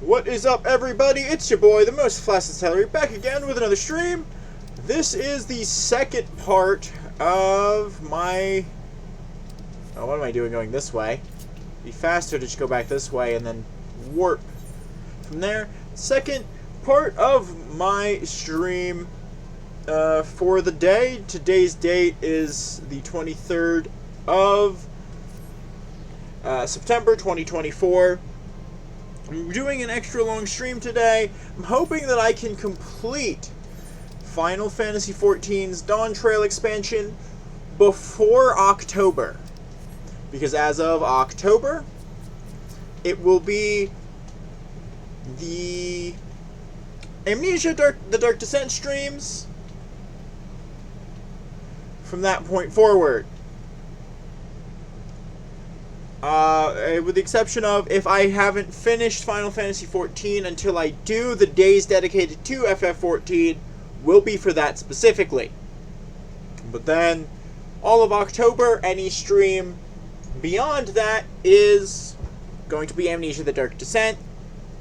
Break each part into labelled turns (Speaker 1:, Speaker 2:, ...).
Speaker 1: What is up, everybody? It's your boy, the most flaccid celery, back again with another stream. This is the second part of my... Oh, what am I doing going this way? It'd be faster to just go back this way and then warp from there. Second part of my stream for the day. Today's date is the 23rd of September 2024. I'm doing an extra long stream today. I'm hoping that I can complete Final Fantasy XIV's Dawntrail expansion before October. Because as of October, it will be the Amnesia the Dark Descent streams from that point forward. With the exception of if I haven't finished Final Fantasy XIV until I do, the days dedicated to FF14 will be for that specifically. But then, all of October, any stream beyond that is going to be Amnesia the Dark Descent.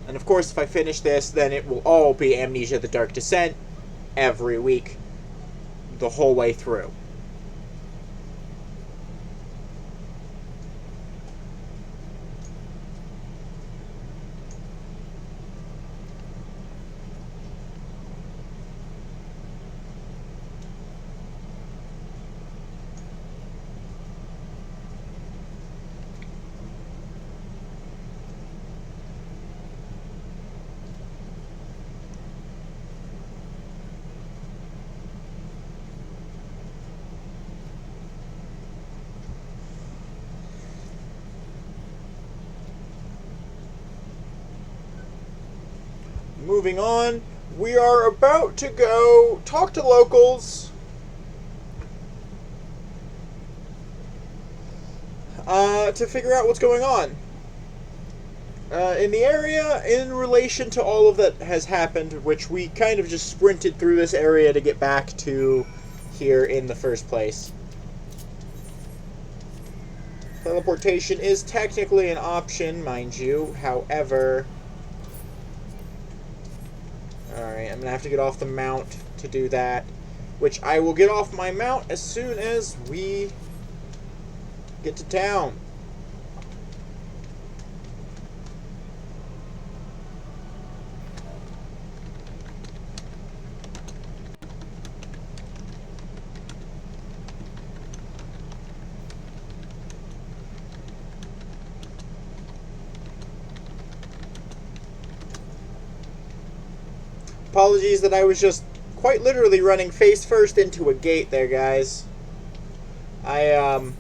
Speaker 1: And of course, if I finish this, then it will all be Amnesia the Dark Descent every week, the whole way through. Moving on, we are about to go talk to locals to figure out what's going on in the area in relation to all of that has happened, which we kind of just sprinted through this area to get back to here in the first place. Teleportation is technically an option, mind you, however... Alright, I'm going to have to get off the mount to do that, which I will get off my mount as soon as we get to town. Apologies that I was just quite literally running face first into a gate there, guys. I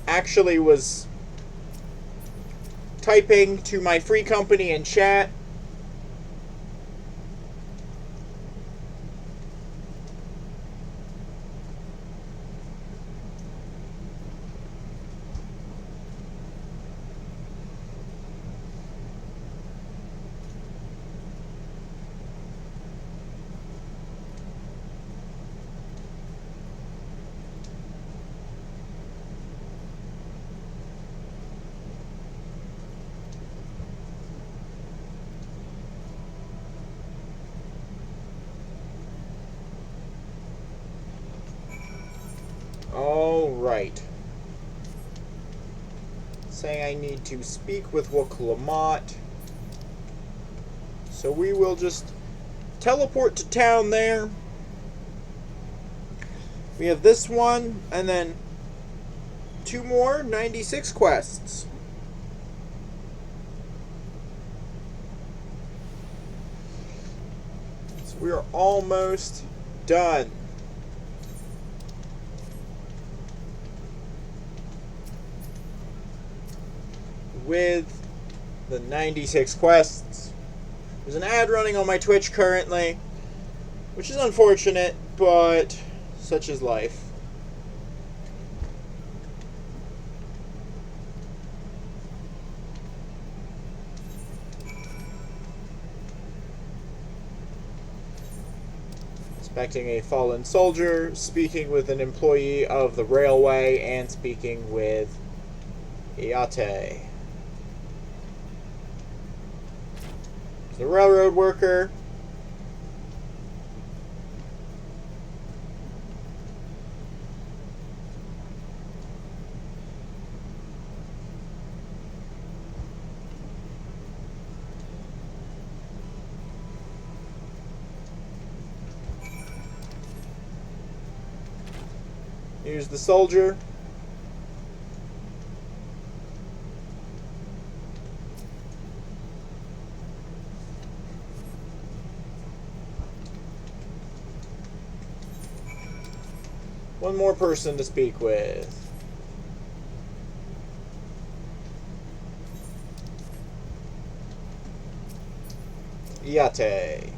Speaker 1: actually was typing to my free company in chat. Alright. Saying I need to speak with Woklamat. So we will just teleport to town there. We have this one, and then 2 more 96 quests. So we are almost done. With the 96 quests. There's an ad running on my Twitch currently, which is unfortunate, but such is life. Inspecting a fallen soldier, speaking with an employee of the railway, and speaking with Iate. The railroad worker. Here's the soldier. One more person to speak with. Iate.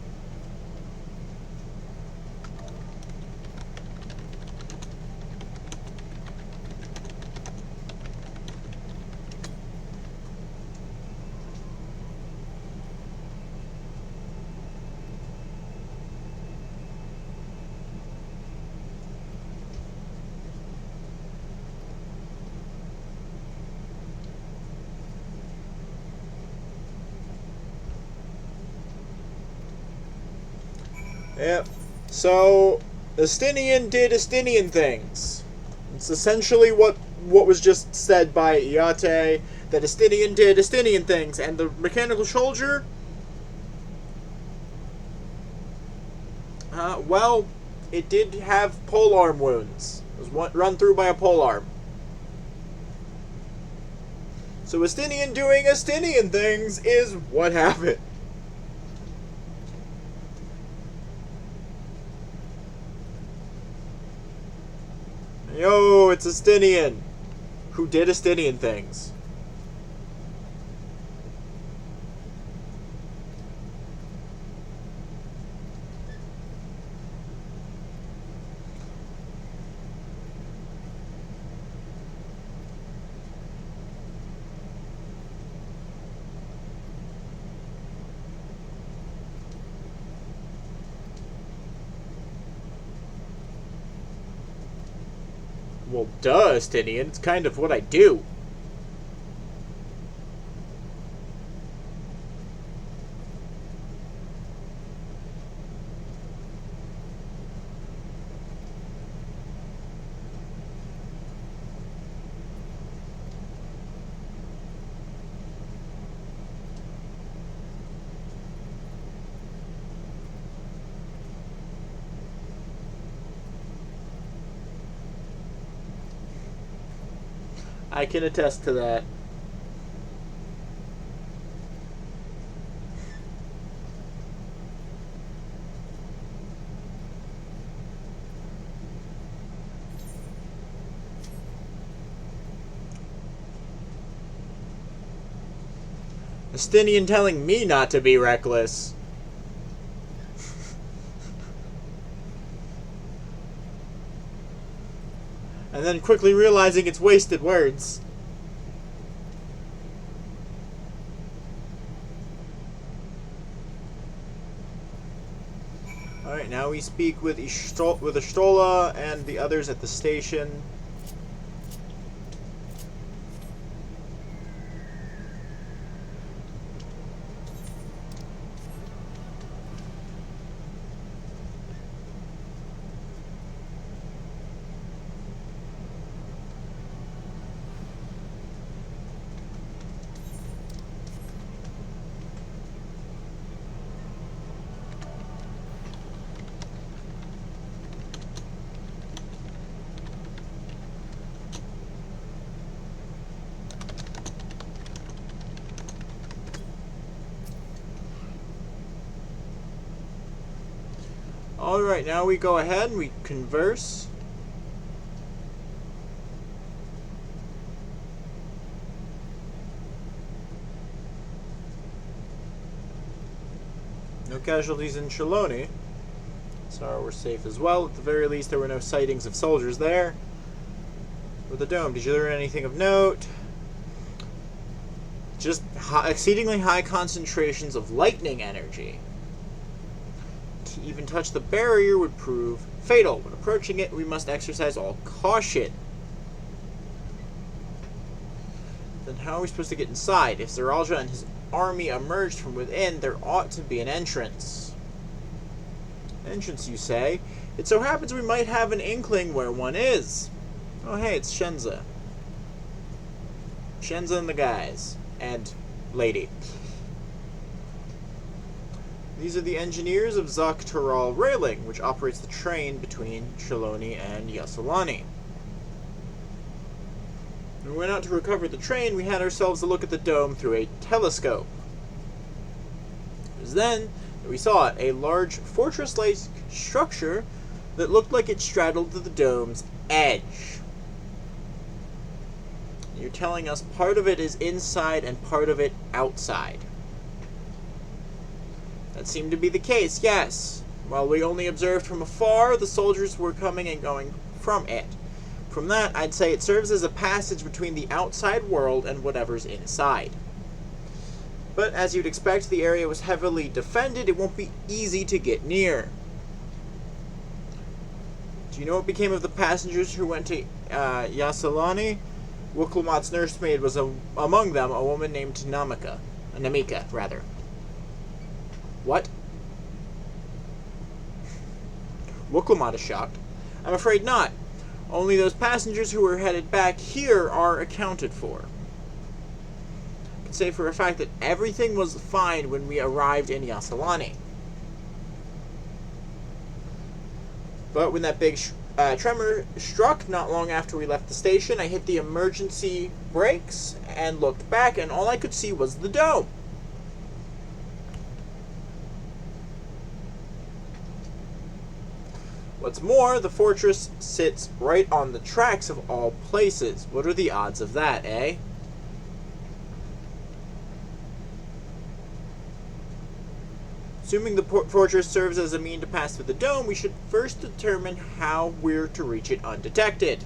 Speaker 1: Yep. So, Estinian did Estinian things. It's essentially what was just said by Iate, that Estinian did Estinian things, and the mechanical soldier, well, it did have polearm wounds. It was run through by a polearm. So Estinian doing Estinian things is what happened. Yo, it's Estinian, who did Estinian things. Well, duh, Estinian. It's kind of what I do. I can attest to that. Estinian telling me not to be reckless. And then quickly realizing it's wasted words. Alright, now we speak with Ishtola and the others at the station. Alright, now we go ahead and we converse. No casualties in Shaloni, so we're safe as well. At the very least, there were no sightings of soldiers there. With the dome, did you learn anything of note? Just exceedingly high concentrations of lightning energy. To even touch the barrier would prove fatal. When approaching it, we must exercise all caution. Then how are we supposed to get inside? If Zaralja and his army emerged from within, there ought to be an entrance. Entrance, you say? It so happens we might have an inkling where one is. Oh hey, it's Shenza. Shenza and the guys. And lady. These are the engineers of Dawntrail Railing, which operates the train between Trelawney and Yassilani. When we went out to recover the train, we had ourselves a look at the dome through a telescope. It was then that we saw it, a large fortress-like structure that looked like it straddled the dome's edge. You're telling us part of it is inside and part of it outside. That seemed to be the case, yes. While we only observed from afar, the soldiers were coming and going from it. From that, I'd say it serves as a passage between the outside world and whatever's inside. But as you'd expect, the area was heavily defended. It won't be easy to get near. Do you know what became of the passengers who went to Yassilani? Wuklamot's nursemaid was among them, a woman named Namika, rather. What? Wuklamot is shocked. I'm afraid not. Only those passengers who were headed back here are accounted for. I can say for a fact that everything was fine when we arrived in Yassilani. But when that big tremor struck not long after we left the station, I hit the emergency brakes and looked back, and all I could see was the dome. What's more, the fortress sits right on the tracks of all places. What are the odds of that, eh? Assuming the fortress serves as a mean to pass through the dome, we should first determine how we're to reach it undetected.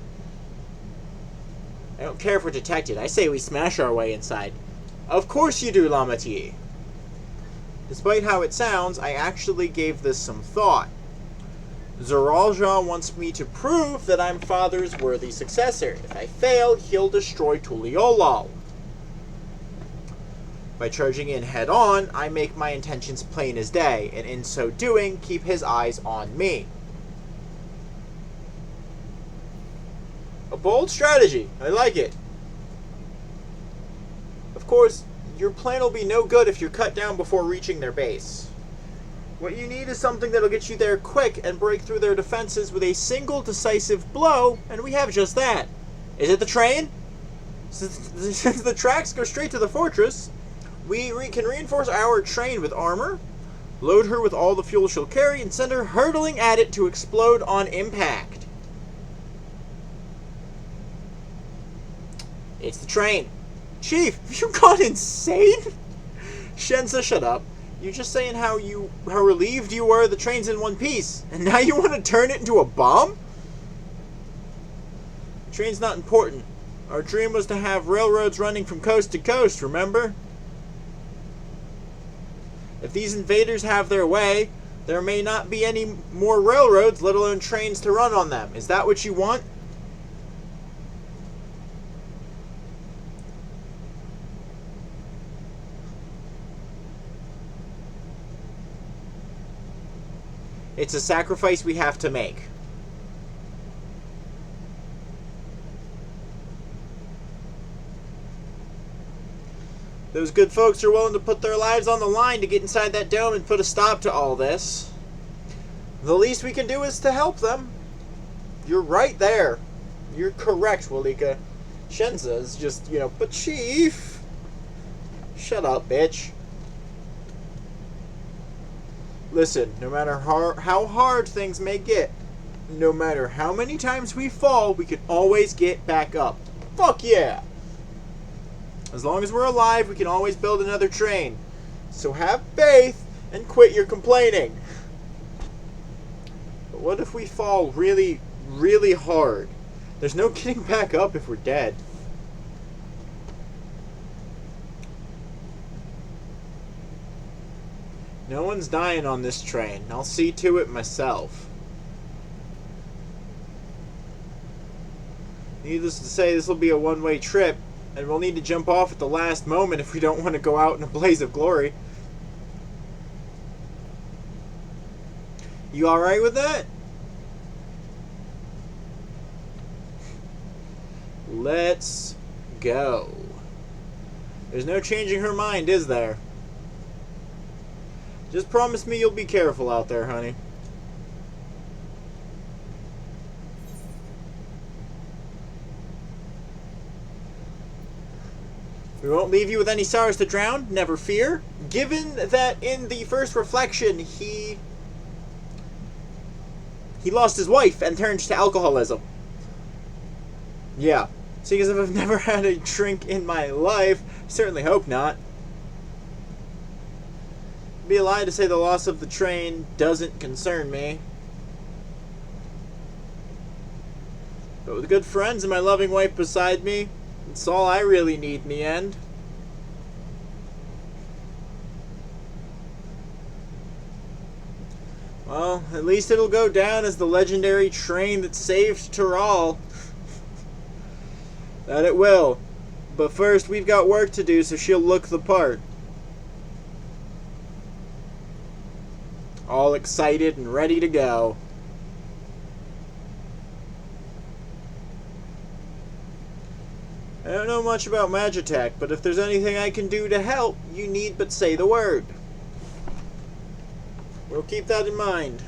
Speaker 1: I don't care if we're detected. I say we smash our way inside. Of course you do, Lamatier. Despite how it sounds, I actually gave this some thought. Zaralja wants me to prove that I'm Father's worthy successor. If I fail, he'll destroy Tuliolal. By charging in head-on, I make my intentions plain as day, and in so doing, keep his eyes on me. A bold strategy. I like it. Of course, your plan will be no good if you're cut down before reaching their base. What you need is something that'll get you there quick and break through their defenses with a single decisive blow, and we have just that. Is it the train? Since the tracks go straight to the fortress, we can reinforce our train with armor, load her with all the fuel she'll carry, and send her hurtling at it to explode on impact. It's the train. Chief, have you gone insane? Shenza, shut up. You're just saying how relieved you were the train's in one piece, and now you want to turn it into a bomb? The train's not important. Our dream was to have railroads running from coast to coast, remember? If these invaders have their way, there may not be any more railroads, let alone trains to run on them. Is that what you want? It's a sacrifice we have to make. Those good folks are willing to put their lives on the line to get inside that dome and put a stop to all this. The least we can do is to help them. You're right there. You're correct, Walika. Shenza is just, but Chief! Shut up, bitch. Listen, no matter how hard things may get, no matter how many times we fall, we can always get back up. Fuck yeah! As long as we're alive, we can always build another train. So have faith and quit your complaining. But what if we fall really, really hard? There's no getting back up if we're dead. No one's dying on this train. I'll see to it myself. Needless to say, this will be a one-way trip, and we'll need to jump off at the last moment if we don't want to go out in a blaze of glory. You alright with that? Let's go. There's no changing her mind, is there? Just promise me you'll be careful out there, honey. We won't leave you with any sorrows to drown, never fear. Given that in the first reflection he lost his wife and turned to alcoholism. Yeah. Seeing as if I've never had a drink in my life, I certainly hope not. It'd be a lie to say the loss of the train doesn't concern me. But with good friends and my loving wife beside me, it's all I really need in the end. Well, at least it'll go down as the legendary train that saved Tyrrell. That it will. But first, we've got work to do, so she'll look the part. All excited and ready to go. I don't know much about Magitech, but if there's anything I can do to help, you need but say the word. We'll keep that in mind.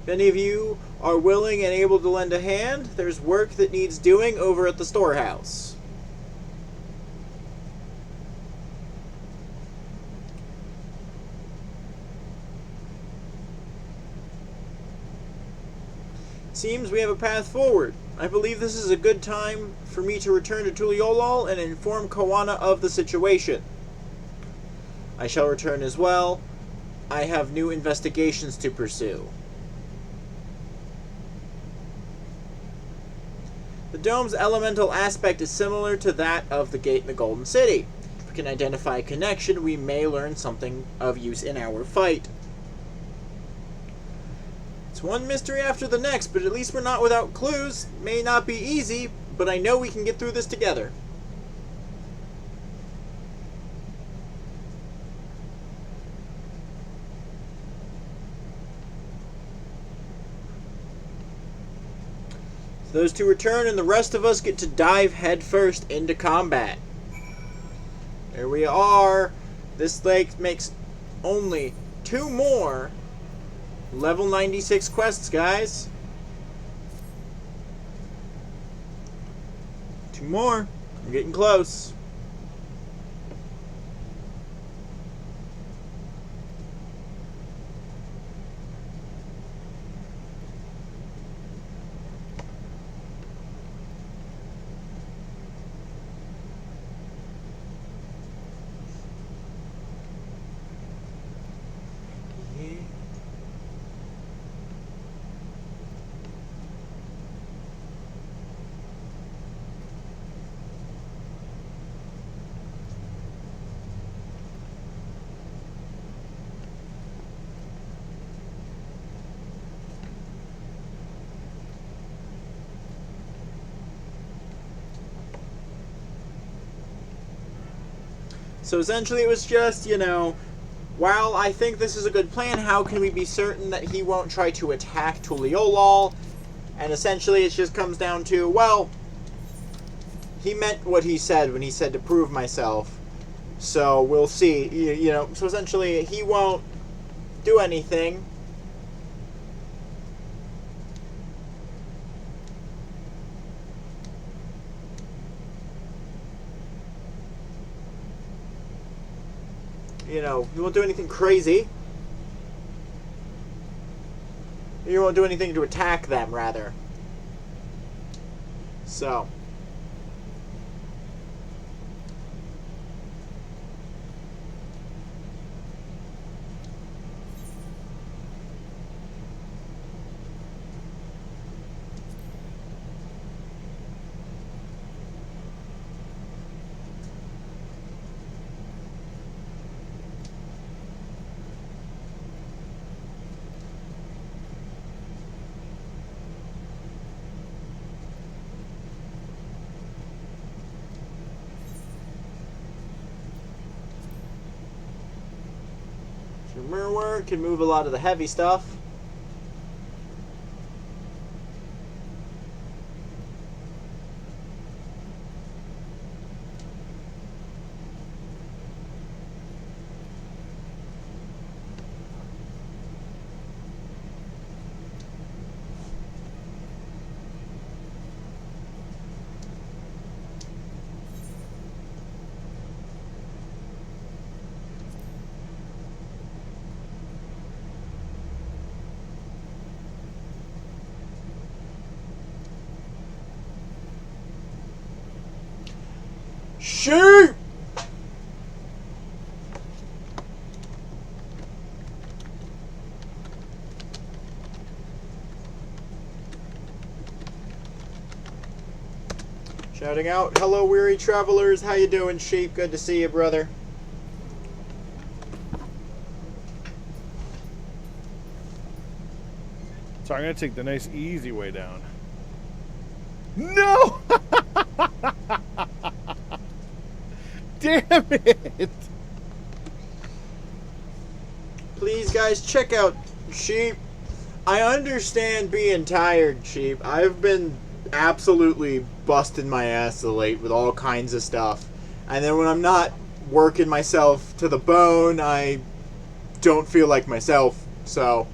Speaker 1: If any of you are willing and able to lend a hand, there's work that needs doing over at the storehouse. Seems we have a path forward. I believe this is a good time for me to return to Tuliolol and inform Koana of the situation. I shall return as well. I have new investigations to pursue. The dome's elemental aspect is similar to that of the gate in the Golden City. If we can identify a connection, we may learn something of use in our fight. It's one mystery after the next, but at least we're not without clues. May not be easy, but I know we can get through this together. So those two return, and the rest of us get to dive headfirst into combat. There we are. This lake makes only 2 more level 96 quests, guys. 2 more. I'm getting close. So essentially it was just, while I think this is a good plan, how can we be certain that he won't try to attack Tuliolol? And essentially it just comes down to, well, he meant what he said when he said to prove myself. So we'll see. So essentially he won't do anything. He won't do anything crazy. He won't do anything to attack them, rather. So. Mirror work can move a lot of the heavy stuff. Shoot! Shouting out, hello weary travelers, how you doing, Sheep? Good to see you, brother.
Speaker 2: So I'm going to take the nice easy way down. No! Damn it!
Speaker 1: Please, guys, check out Sheep. I understand being tired, Sheep. I've been absolutely busting my ass of late with all kinds of stuff. And then when I'm not working myself to the bone, I don't feel like myself, so...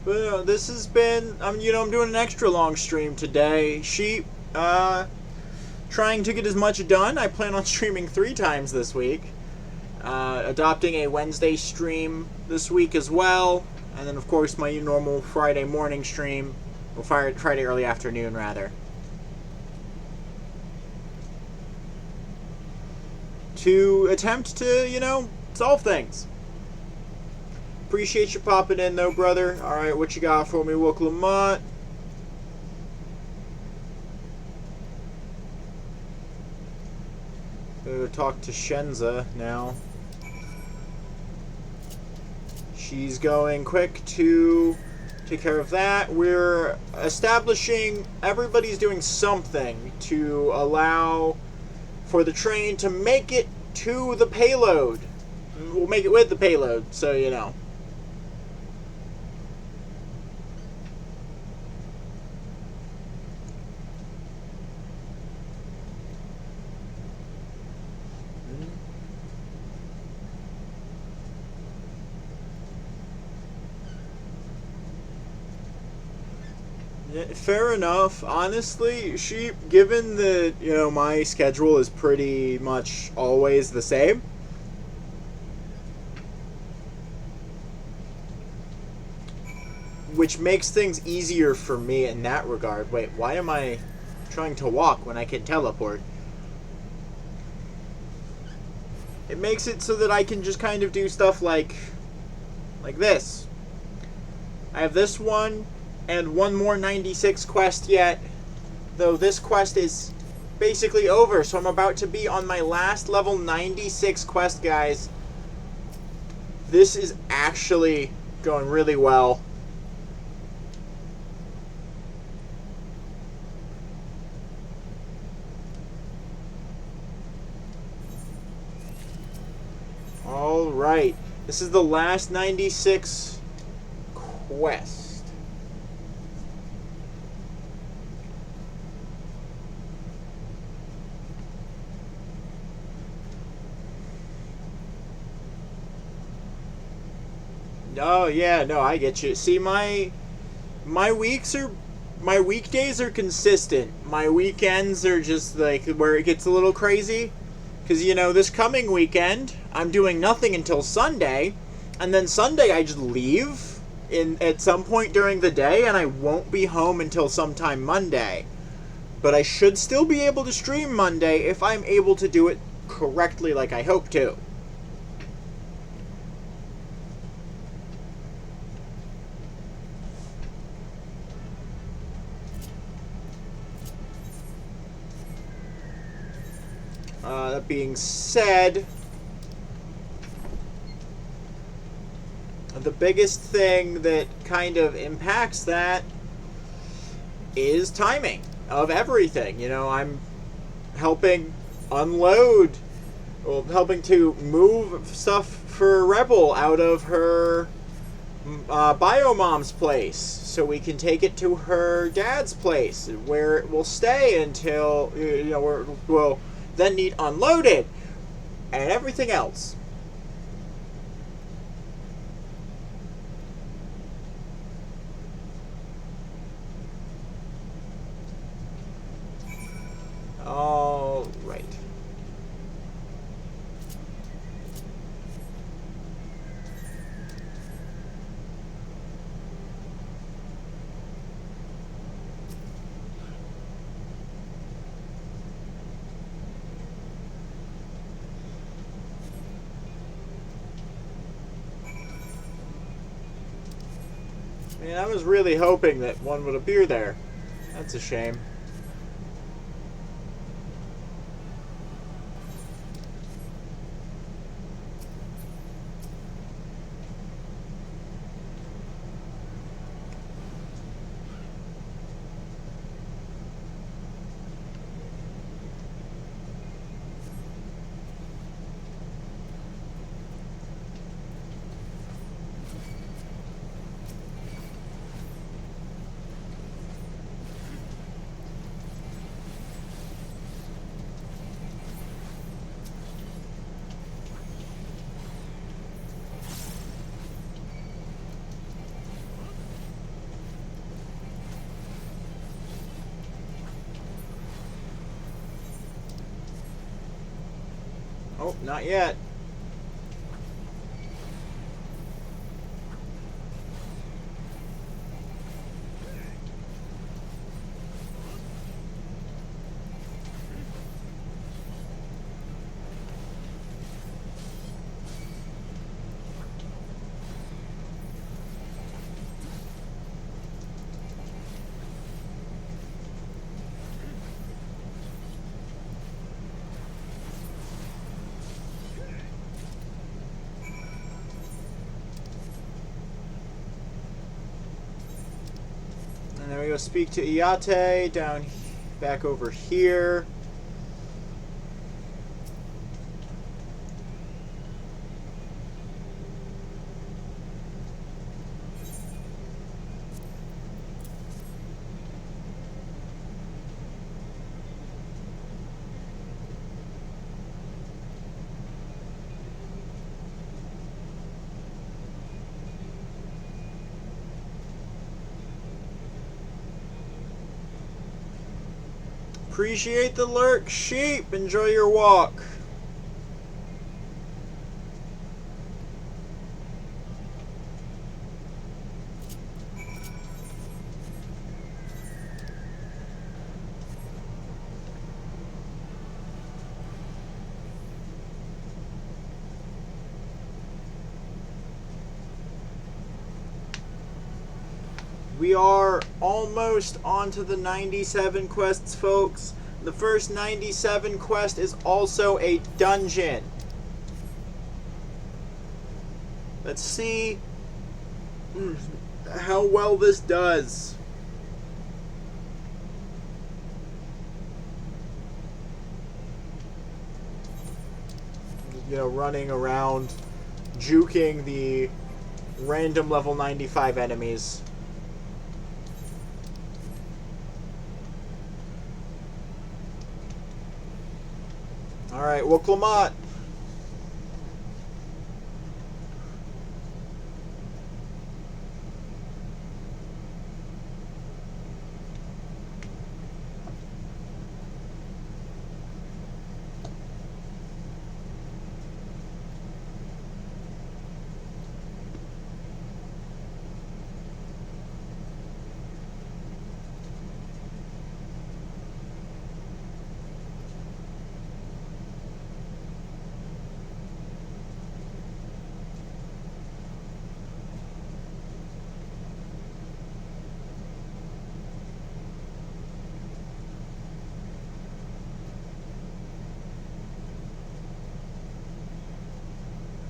Speaker 1: But this has been, I'm doing an extra long stream today. Sheep, trying to get as much done. I plan on streaming 3 times this week. Adopting a Wednesday stream this week as well. And then, of course, my normal Friday morning stream. Or Friday early afternoon, rather. To attempt to, solve things. Appreciate you popping in, though, brother. Alright, what you got for me, Wook Lamont? Go talk to Shenza now. She's going quick to take care of that. We're establishing everybody's doing something to allow for the train to make it to the payload. We'll make it with the payload, so you know. Fair enough. Honestly, Sheep, given that, my schedule is pretty much always the same, which makes things easier for me in that regard. Wait, why am I trying to walk when I can teleport? It makes it so that I can just kind of do stuff like this. I have this one, and one more 96 quest yet, though this quest is basically over, so I'm about to be on my last level 96 quest, guys. This is actually going really well. Alright, this is the last 96 quest. Oh yeah, no, I get you. See, my weekdays are consistent. My weekends are just like where it gets a little crazy. Because, this coming weekend, I'm doing nothing until Sunday. And then Sunday I just leave. at some point during the day, and I won't be home until sometime Monday. But I should still be able to stream Monday if I'm able to do it correctly like I hope to. That being said, the biggest thing that kind of impacts that is timing of everything. You know, I'm helping unload, well, helping to move stuff for Rebel out of her biomom's place so we can take it to her dad's place where it will stay until, you know, where it will then need unloaded and everything else. All right. Man, I was really hoping that one would appear there. That's a shame. Oh, not yet. And then we go speak to Iate down back over here. Appreciate the lurk, sheep. Enjoy your walk. We are almost onto the 97 quests, folks. The first 97 quest is also a dungeon. Let's see how well this does. You know, running around, juking the random level 95 enemies. Alright, well, Clamont.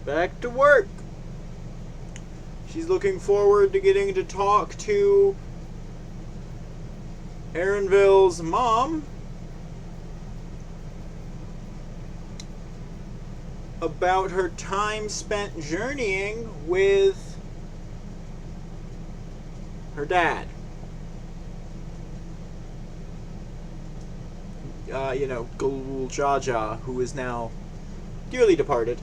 Speaker 1: back to work. She's looking forward to getting to talk to Aaronville's mom about her time spent journeying with her dad. Gul Jaja, who is now dearly departed.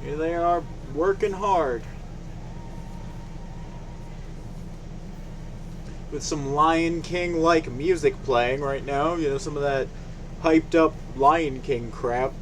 Speaker 1: Here they are working hard. With some Lion King-like music playing right now. You know, some of that hyped up Lion King crap.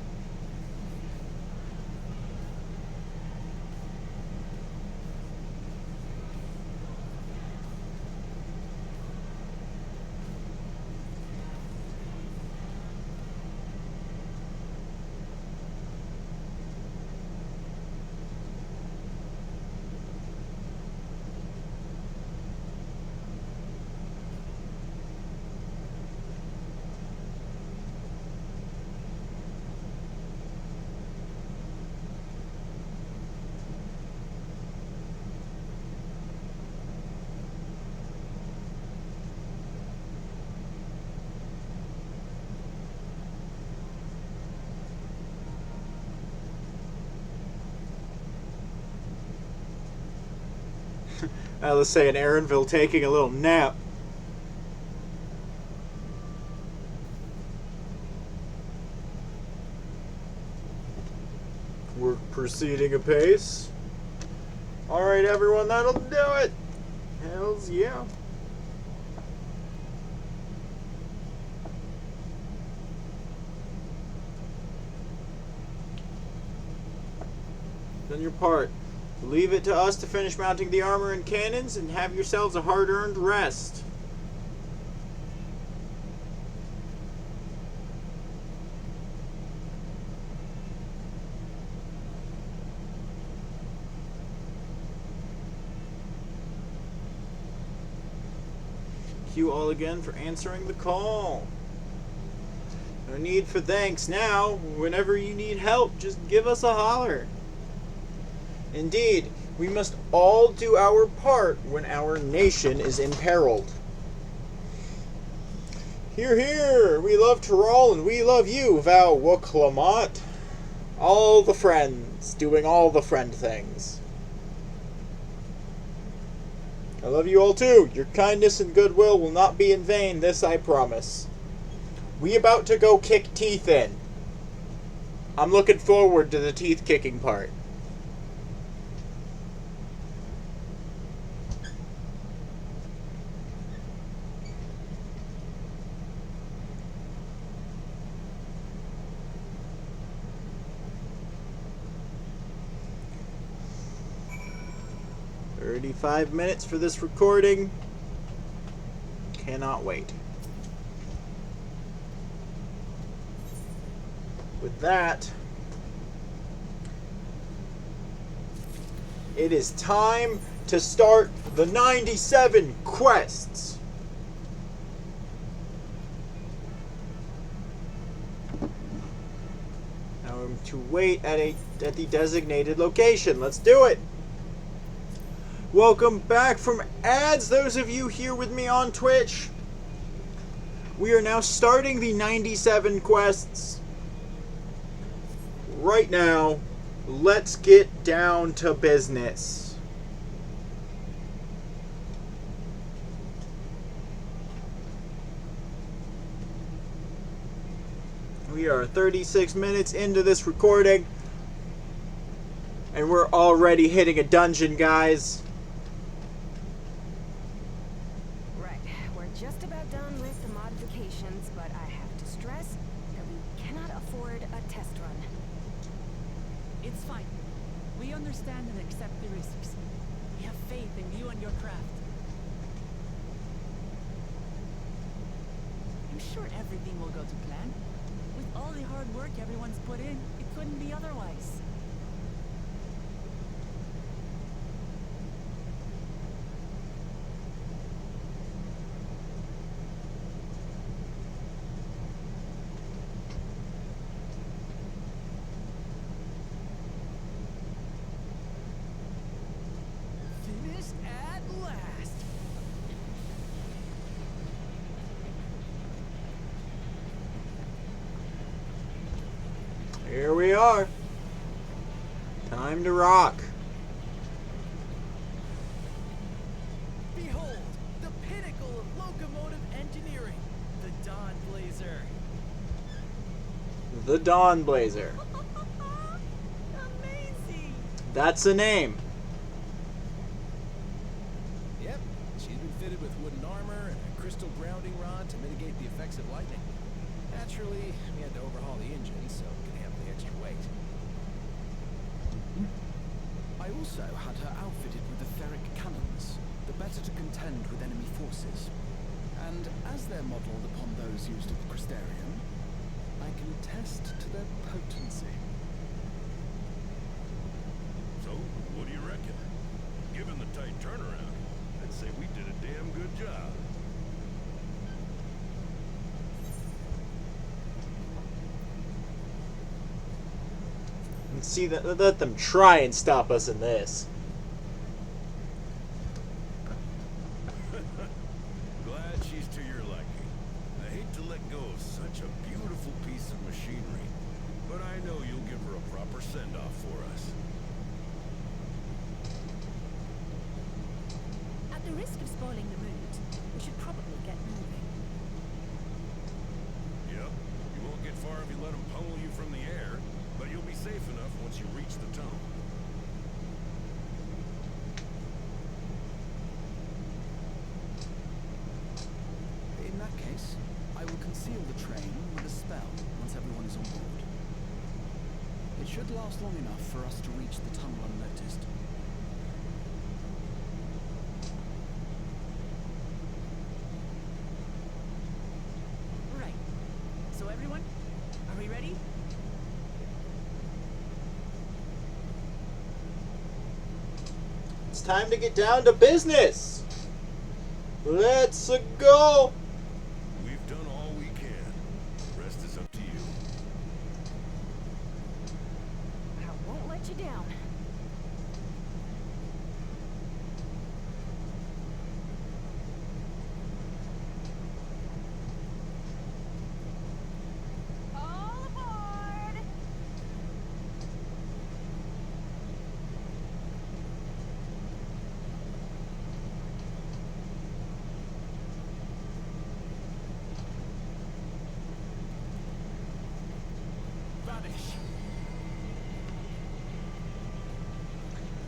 Speaker 1: Let's say in Aaronville taking a little nap. We're proceeding apace. Alright everyone, that'll do it. Hells yeah. Done your part. Leave it to us to finish mounting the armor and cannons and have yourselves a hard-earned rest. Thank you all again for answering the call. No need for thanks now. Whenever you need help, just give us a holler. Indeed, we must all do our part when our nation is imperiled. Hear, hear! We love Tyrol and we love you, Val Wooklamot. All the friends, doing all the friend things. I love you all too. Your kindness and goodwill will not be in vain, this I promise. We about to go kick teeth in. I'm looking forward to the teeth kicking part. "35 minutes for this recording. Cannot wait." With that, it is time to start the 97 quests. going to wait at the designated location. Let's do it. Welcome back from ads, those of you here with me on Twitch. We are now starting the 97 quests. Right now, let's get down to business. We are 36 minutes into this recording, and we're already hitting a dungeon, guys.
Speaker 3: Right, we're just about done with the modifications, but I have to stress that we cannot afford a test run.
Speaker 4: It's fine. We understand and accept the risks. We have faith in you and your craft. I'm sure everything will go to plan. With all the hard work everyone's put in, it couldn't be otherwise. Finished at last.
Speaker 1: Here we are. Time to rock.
Speaker 4: Behold, the pinnacle of locomotive engineering, the Dawnblazer.
Speaker 1: The Dawnblazer.
Speaker 4: Amazing!
Speaker 1: That's a name.
Speaker 5: Yep, she's been fitted with wooden armor and a crystal grounding rod to mitigate the effects of lightning. Naturally, we had to overhaul the engine so it could handle the extra weight. I also had her outfitted with the ferric cannons, the better to contend with enemy forces. And as they're modelled upon those used at the Crystarium, I can attest to their potency.
Speaker 6: So, what do you reckon? Given the tight turnaround, I'd say we did a damn good job.
Speaker 1: And see that, let them try and stop us in this.
Speaker 6: Glad she's to your liking. I hate to let go of such a beautiful piece of machinery, but I know you'll give her a proper send-off for us.
Speaker 3: At the risk of spoiling the mood, we should probably get moving.
Speaker 6: Yep, you won't get far if you let them pummel you from the air, but you'll be safe enough once you reach the tunnel.
Speaker 5: In that case, I will conceal the train with a spell once everyone is on board. It should last long enough for us to reach the tunnel unnoticed.
Speaker 4: Right. So everyone, are we ready?
Speaker 1: It's time to get down to business. Let's go.
Speaker 6: We've done all we can. The rest is up to you.
Speaker 3: I won't let you down. All aboard!
Speaker 4: Vanish.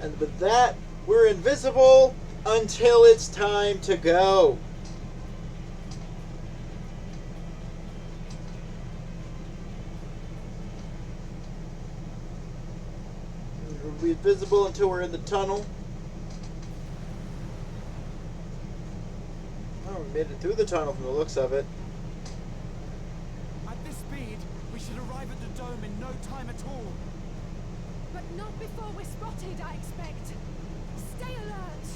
Speaker 1: And with that, we're invisible until it's time to go. We'll be invisible until we're in the tunnel. Oh, we made it through the tunnel from the looks of it.
Speaker 4: At this speed, we should arrive at the dome in no time at all.
Speaker 3: But not before we're spotted, I expect. Stay alert!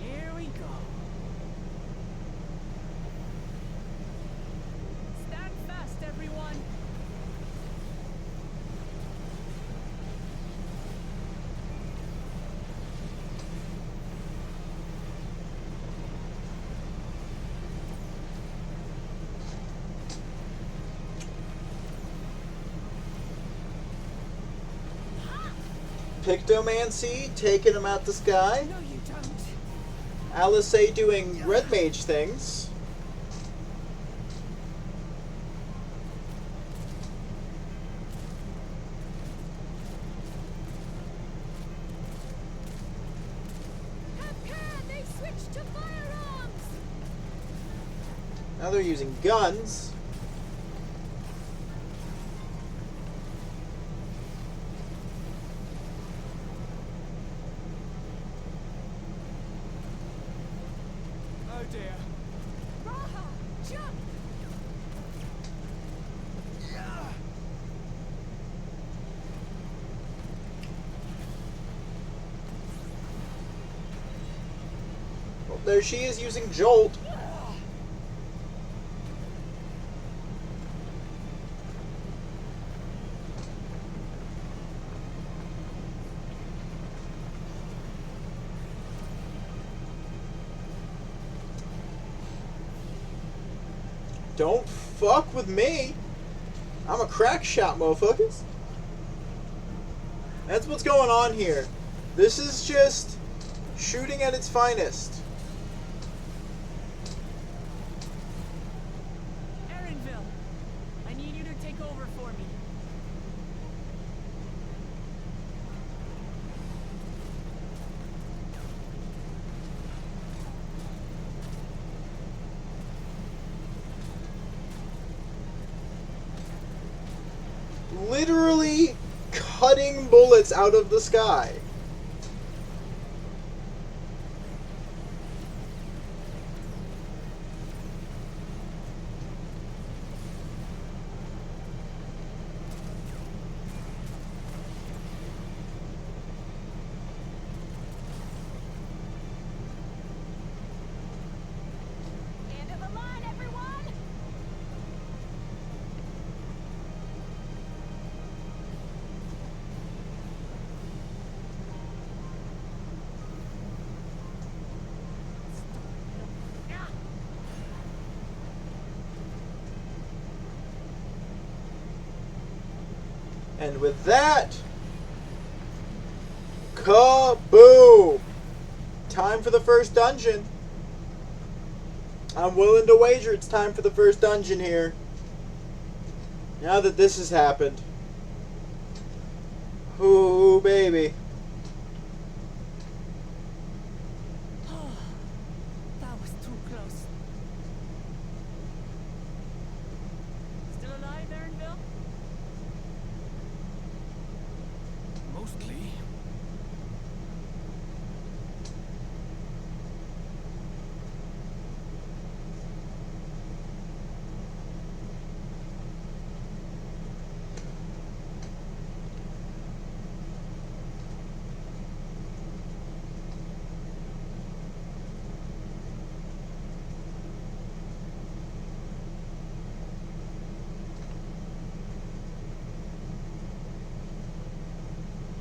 Speaker 4: Here we go.
Speaker 1: Pictomancy, taking him out the sky.
Speaker 4: No, you don't.
Speaker 1: Alice doing red mage things.
Speaker 3: They switched to firearms!
Speaker 1: Now they're using guns.
Speaker 5: Oh dear.
Speaker 3: Raha, jump!
Speaker 1: Well, there she is using Jolt. Don't fuck with me. I'm a crack shot, motherfuckers. That's what's going on here. This is just shooting at its finest.
Speaker 4: Erinville, I need you to take over for me.
Speaker 1: Literally cutting bullets out of the sky.
Speaker 3: End of the line, everyone!
Speaker 1: And with that, kaboom! Time for the first dungeon. I'm willing to wager it's time for the first dungeon here. Now that this has happened. Ooh, baby.
Speaker 4: That was too close. Still alive, Erinville?
Speaker 5: Mostly.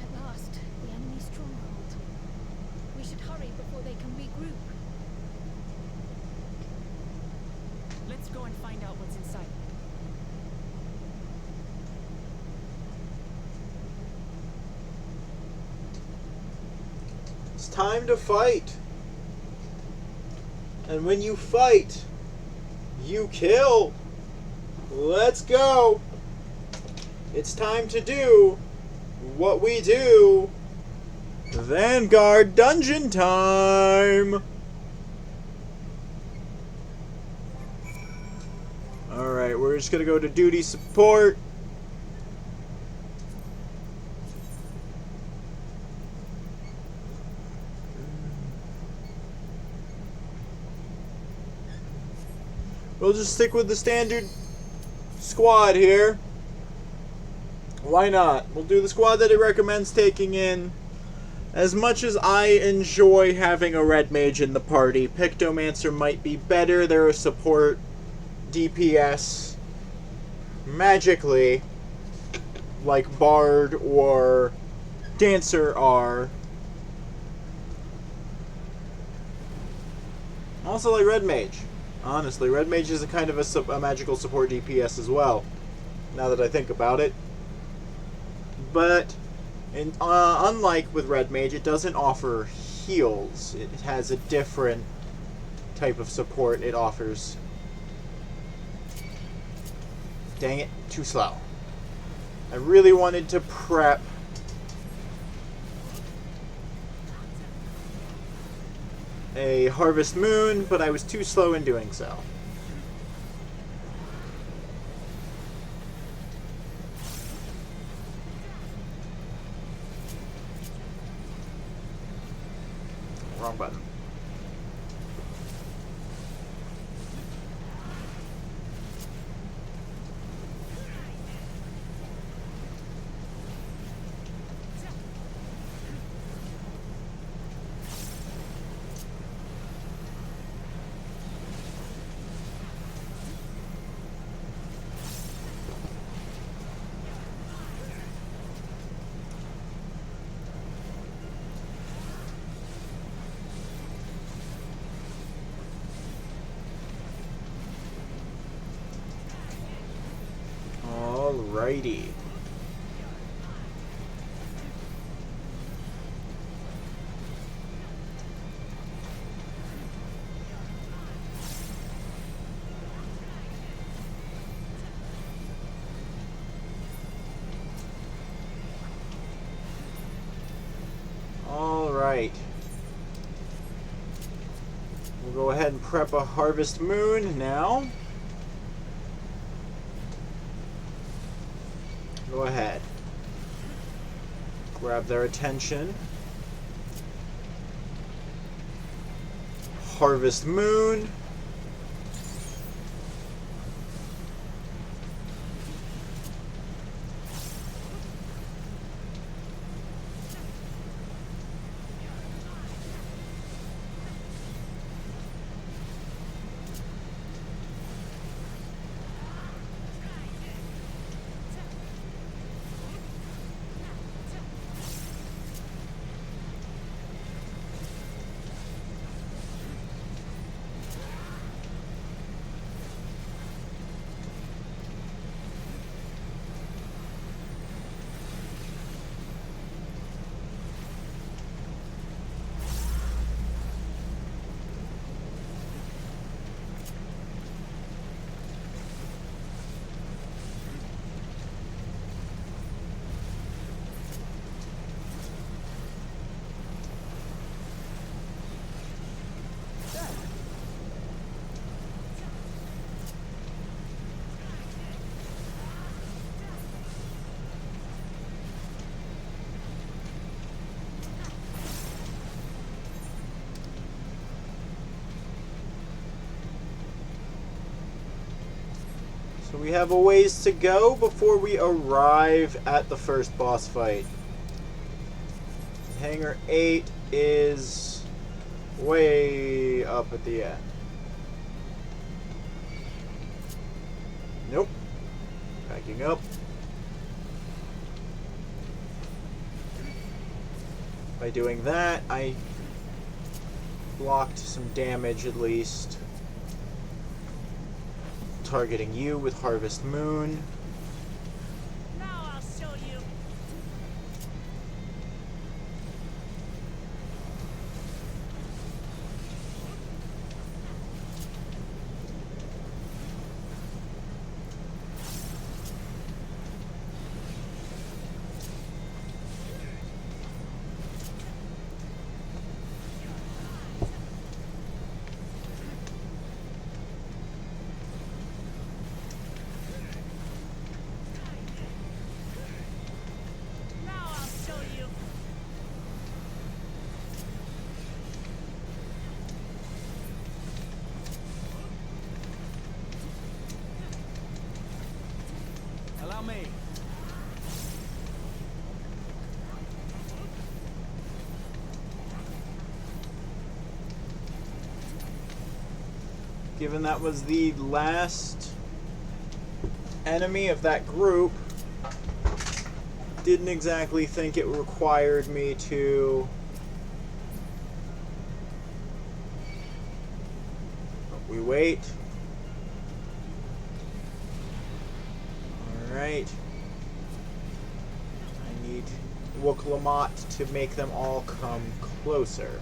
Speaker 3: At last, the enemy stronghold. We should hurry before they can regroup.
Speaker 4: Let's go and find out what's inside.
Speaker 1: It's time to fight. And when you fight, you kill. Let's go. It's time to do what we do. Vanguard dungeon time. Alright, we're just gonna go to duty support. We'll just stick with the standard squad here. Why not? We'll do the squad that it recommends taking in. As much as I enjoy having a red mage in the party, Pictomancer might be better. They're a support DPS magically, like Bard or Dancer are. Also like Red Mage. Honestly, Red Mage is a kind of a magical support DPS as well, now that I think about it. But And unlike with Red Mage, it doesn't offer heals. It has a different type of support it offers. Dang it, too slow. I really wanted to prep a Harvest Moon, but I was too slow in doing so. Wrong button. Alrighty. Alright. We'll go ahead and prep a Harvest Moon now. Go ahead. Grab their attention. Harvest Moon. So we have a ways to go before we arrive at the first boss fight. Hangar 8 is way up at the end. Nope. Backing up. By doing that, I blocked some damage at least. Targeting you with Harvest Moon.
Speaker 4: Now I'll show you. Now I'll show you.
Speaker 5: Allow me.
Speaker 1: Given that was the last enemy of that group, didn't exactly think it required me to... But we wait. Alright. I need Wooklamot to make them all come closer.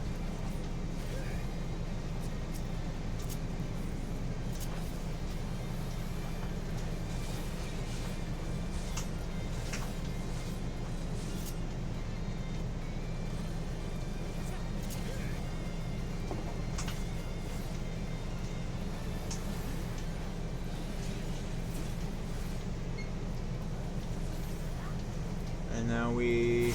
Speaker 1: And now we...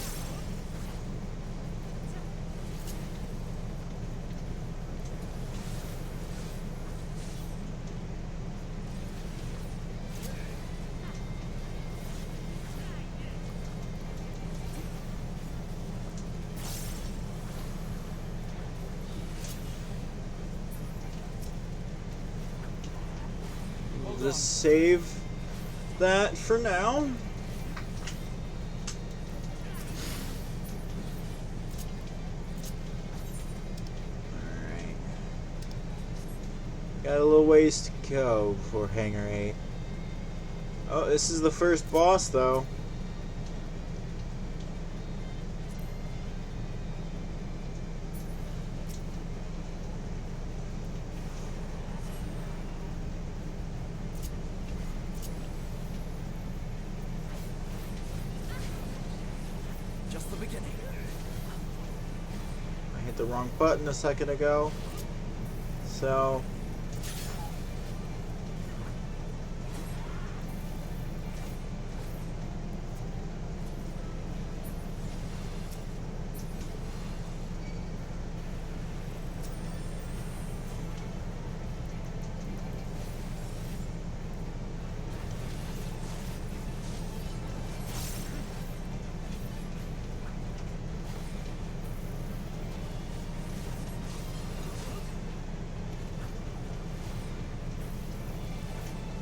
Speaker 1: We'll just save that for now. Got a little ways to go before Hangar 8. Oh, this is the first boss, though.
Speaker 5: Just the beginning.
Speaker 1: I hit the wrong button a second ago. So...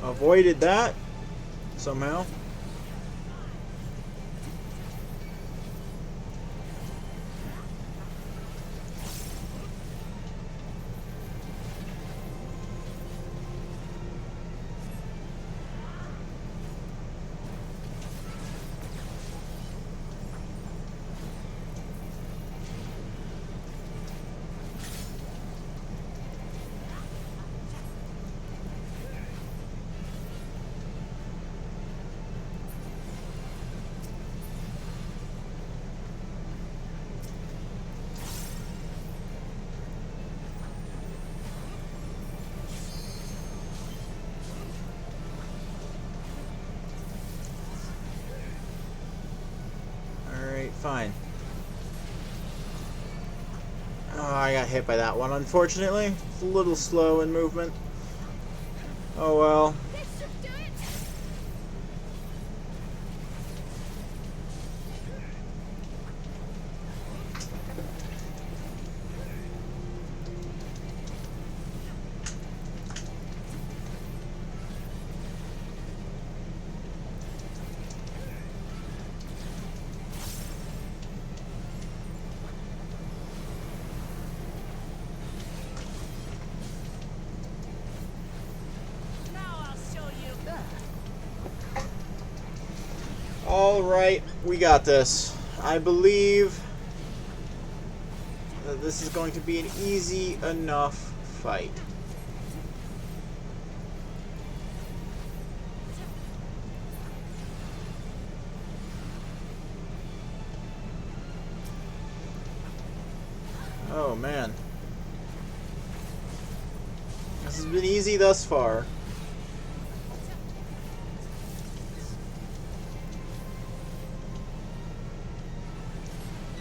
Speaker 1: avoided that somehow. Fine. Oh, I got hit by that one, unfortunately. It's a little slow in movement. Oh well. Alright, we got this. I believe that this is going to be an easy enough fight. Oh man. This has been easy thus far.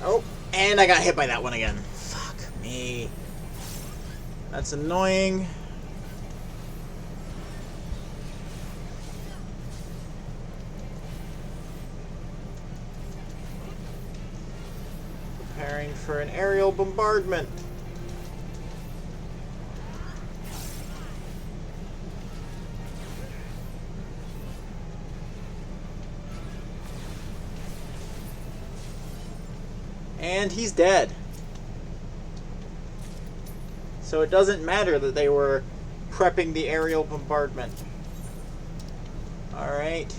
Speaker 1: Oh, and I got hit by that one again. Fuck me. That's annoying. Preparing for an aerial bombardment. And he's dead. So it doesn't matter that they were prepping the aerial bombardment. Alright.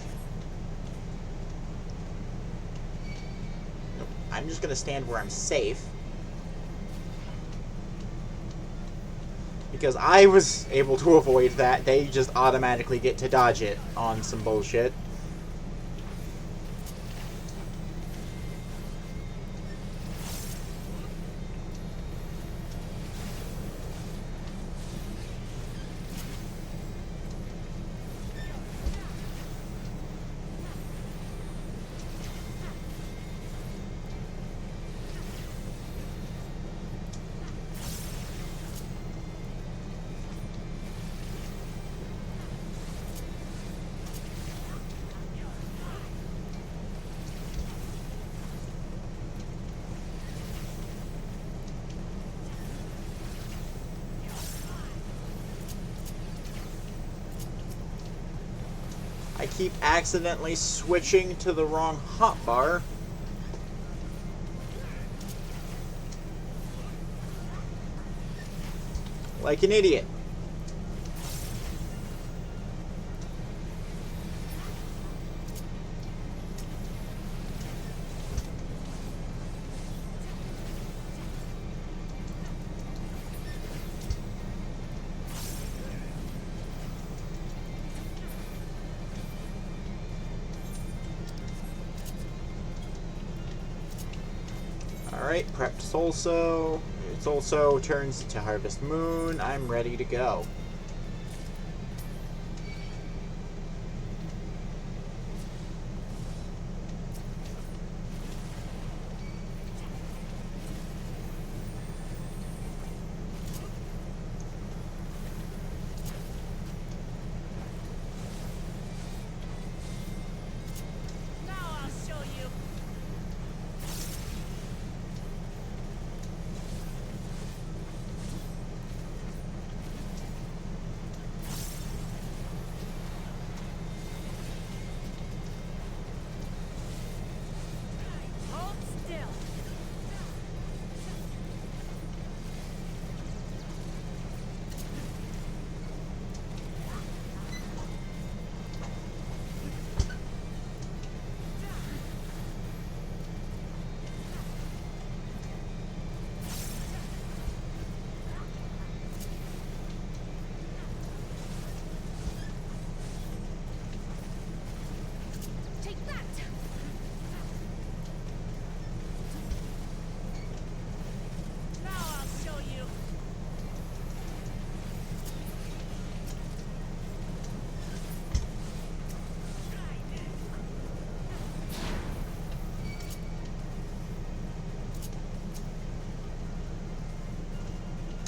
Speaker 1: I'm just going to stand where I'm safe. Because I was able to avoid that. They just automatically get to dodge it on some bullshit. I keep accidentally switching to the wrong hotbar. Like an idiot. Alright, prepped Solso. It's also turns to Harvest Moon. I'm ready to go.
Speaker 4: Now I'll show you. Hold still. Take that. Now I'll show you.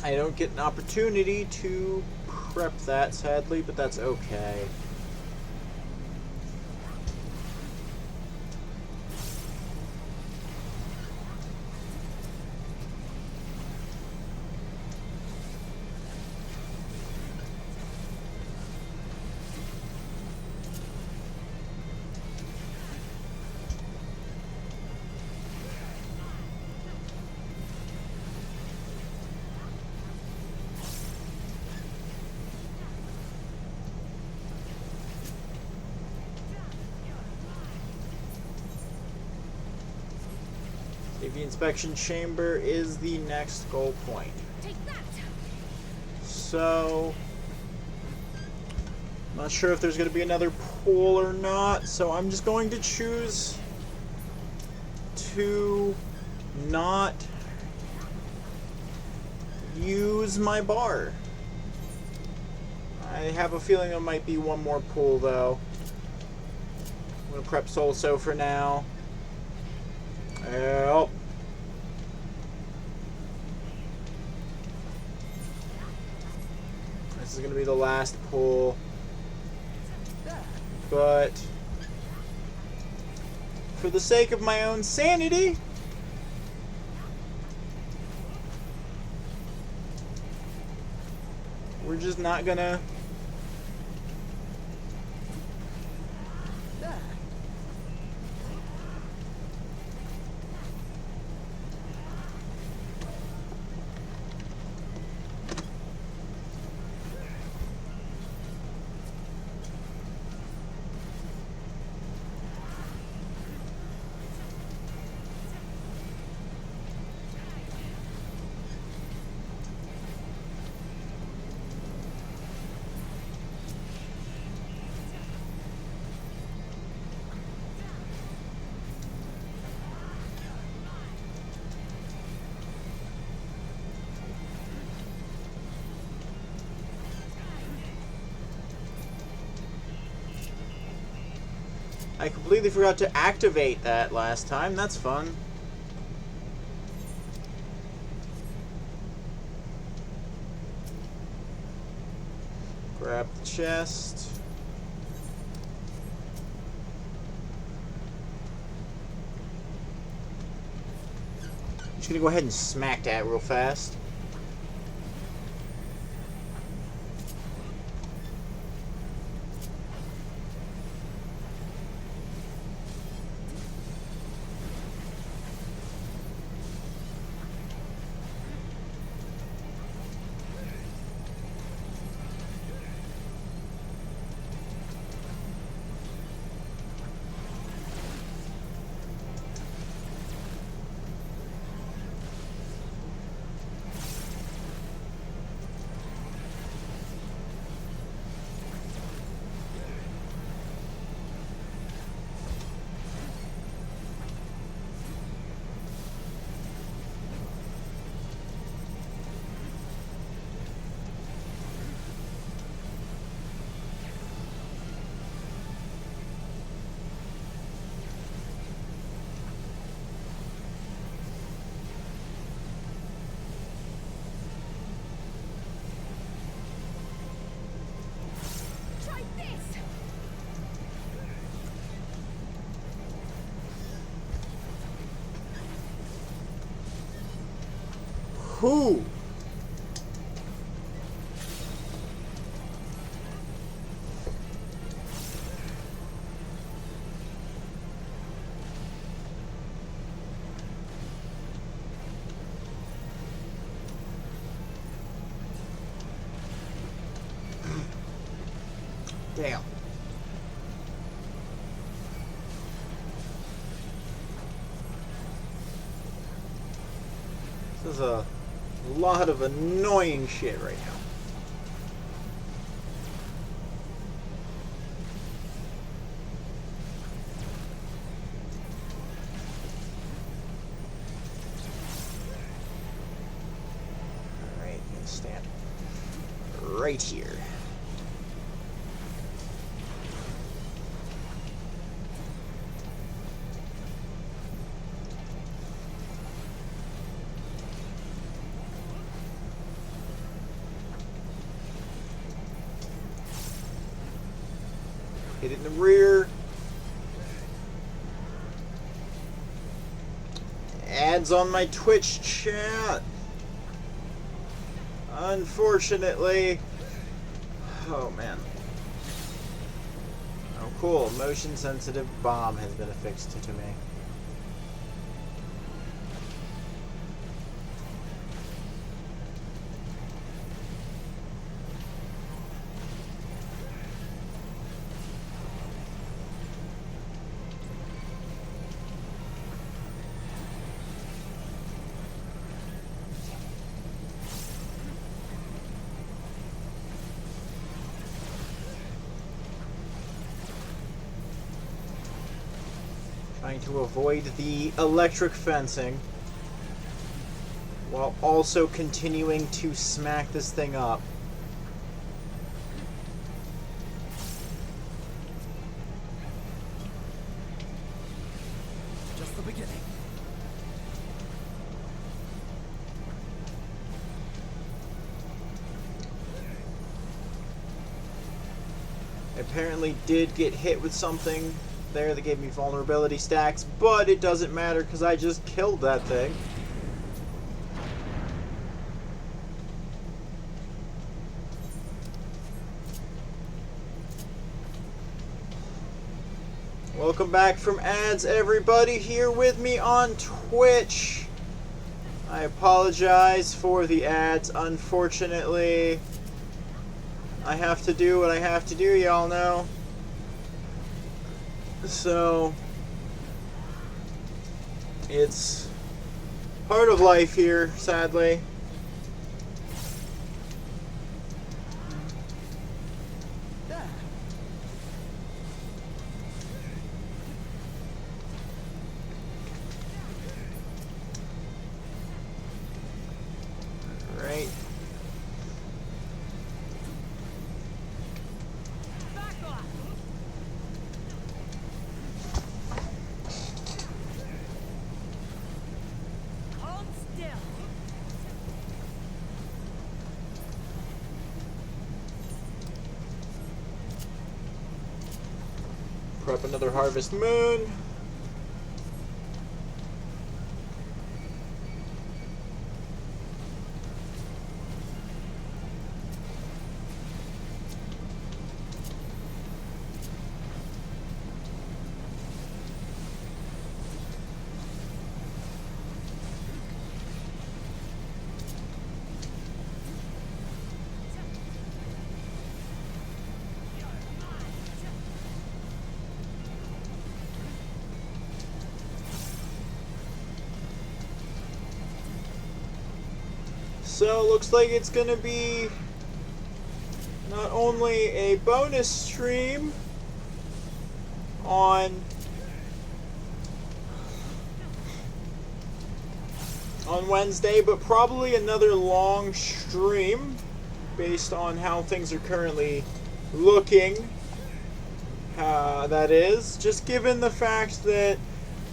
Speaker 1: I don't get an opportunity to prep that, sadly, but that's okay. The inspection chamber is the next goal point.
Speaker 3: Take that!
Speaker 1: So, I'm not sure if there's going to be another pool or not, so I'm just going to choose to not use my bar. I have a feeling there might be one more pool, though. I'm going to prep Solso for now. Oh. This is going to be the last pull. But for the sake of my own sanity, we're just not going to I completely forgot to activate that last time. That's fun. Grab the chest. Just gonna go ahead and smack that real fast.
Speaker 3: Try this!
Speaker 1: Who? Damn. This is a lot of annoying shit right now. Alright, I'm gonna stand right here. Hit it in the rear. Ads on my Twitch chat. Unfortunately. Oh man. Oh cool. Motion sensitive bomb has been affixed to me. Trying to avoid the electric fencing while also continuing to smack this thing up.
Speaker 5: Just the beginning.
Speaker 1: I apparently did get hit with something there that gave me vulnerability stacks, but it doesn't matter because I just killed that thing. Welcome back from ads, everybody, here with me on Twitch. I apologize for the ads. Unfortunately, I have to do what I have to do, y'all know. So, it's part of life here, sadly.
Speaker 5: There.
Speaker 1: Right. Prep another Harvest Moon. So, looks like it's going to be not only a bonus stream on Wednesday, but probably another long stream based on how things are currently looking. That is, just given the fact that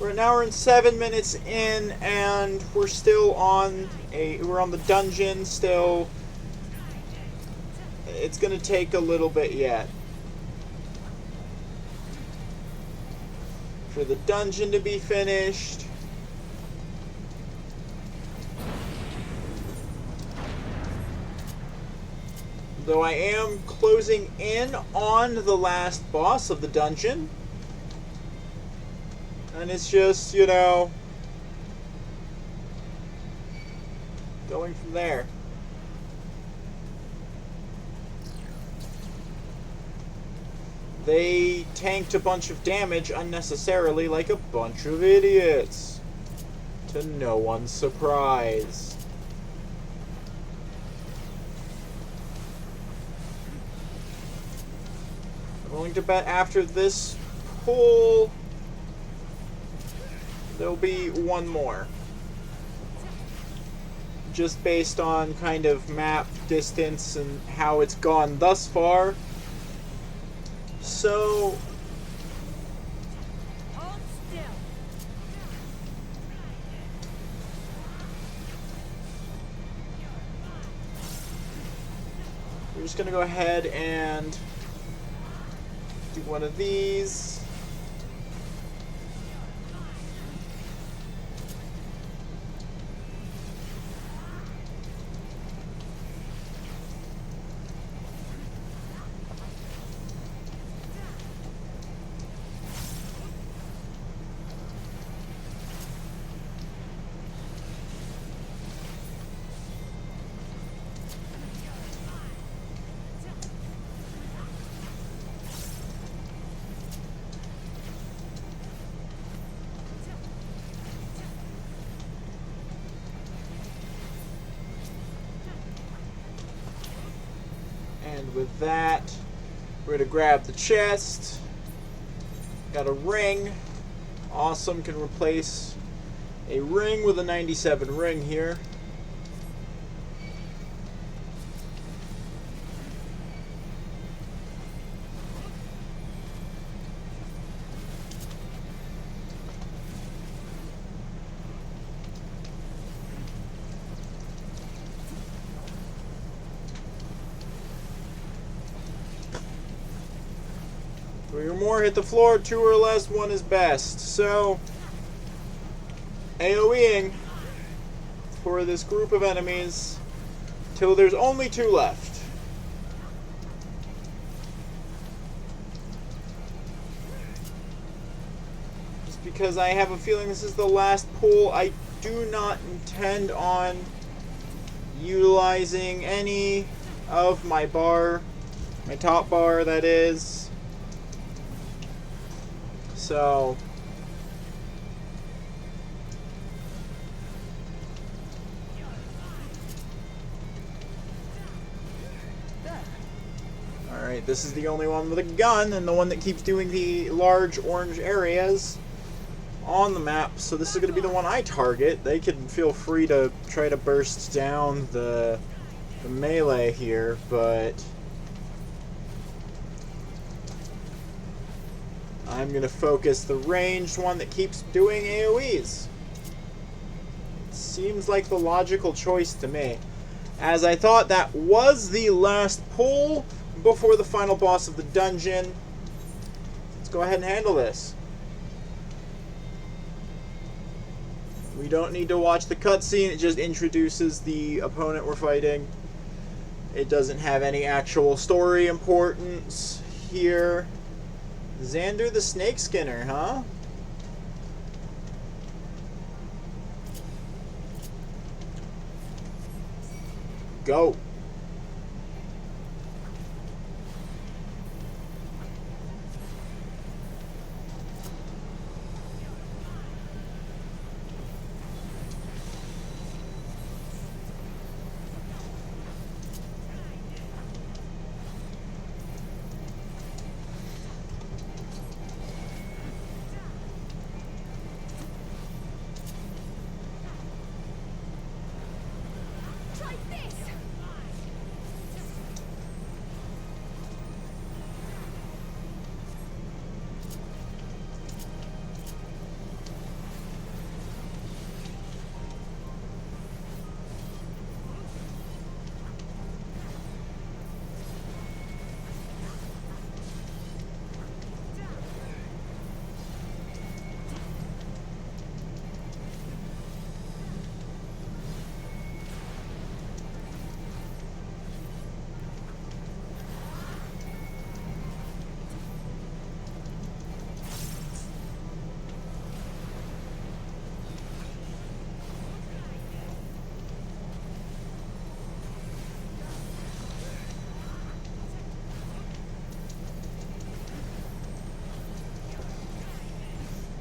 Speaker 1: right now we're in 7 minutes in, and we're still we're on the dungeon still. It's gonna take a little bit yet for the dungeon to be finished. Though I am closing in on the last boss of the dungeon. And it's just, you know, going from there. They tanked a bunch of damage unnecessarily like a bunch of idiots. To no one's surprise. I'm willing to bet after this pull, there'll be one more. Just based on kind of map distance and how it's gone thus far. So,
Speaker 3: Hold still.
Speaker 1: we're just gonna go ahead and do one of these. And with that, we're going to grab the chest. Got a ring. Awesome, can replace a ring with a 97 ring here. Three or more hit the floor, 2 or less, 1 is best. So, AoEing for this group of enemies till there's only 2 left. Just because I have a feeling this is the last pull, I do not intend on utilizing any of my bar, my top bar that is. So, alright, this is the only one with a gun and the one that keeps doing the large orange areas on the map. So this is going to be the one I target. They can feel free to try to burst down the melee here, but I'm going to focus the ranged one that keeps doing AoEs. It seems like the logical choice to me, as I thought that was the last pull before the final boss of the dungeon. Let's go ahead and handle this. We don't need to watch the cutscene, it just introduces the opponent we're fighting. It doesn't have any actual story importance here. Xander the Snake Skinner, huh? Go.
Speaker 3: Try this!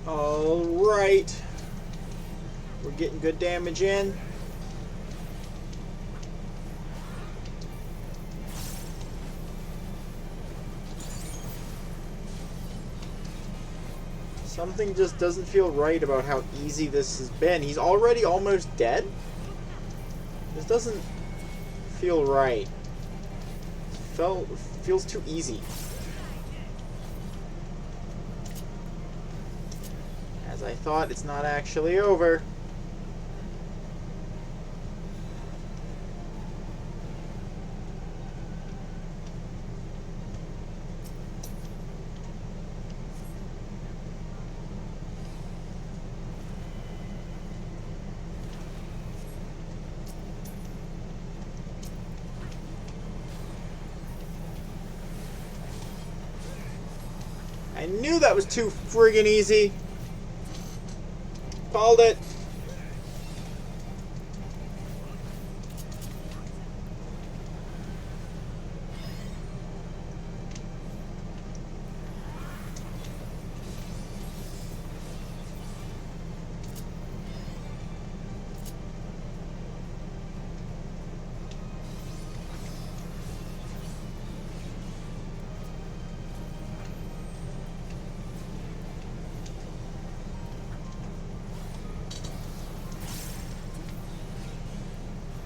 Speaker 1: Alright. We're getting good damage in. Something just doesn't feel right about how easy this has been. He's already almost dead? This doesn't feel right. Feels too easy. As I thought, it's not actually over. I knew that was too friggin' easy. Called it.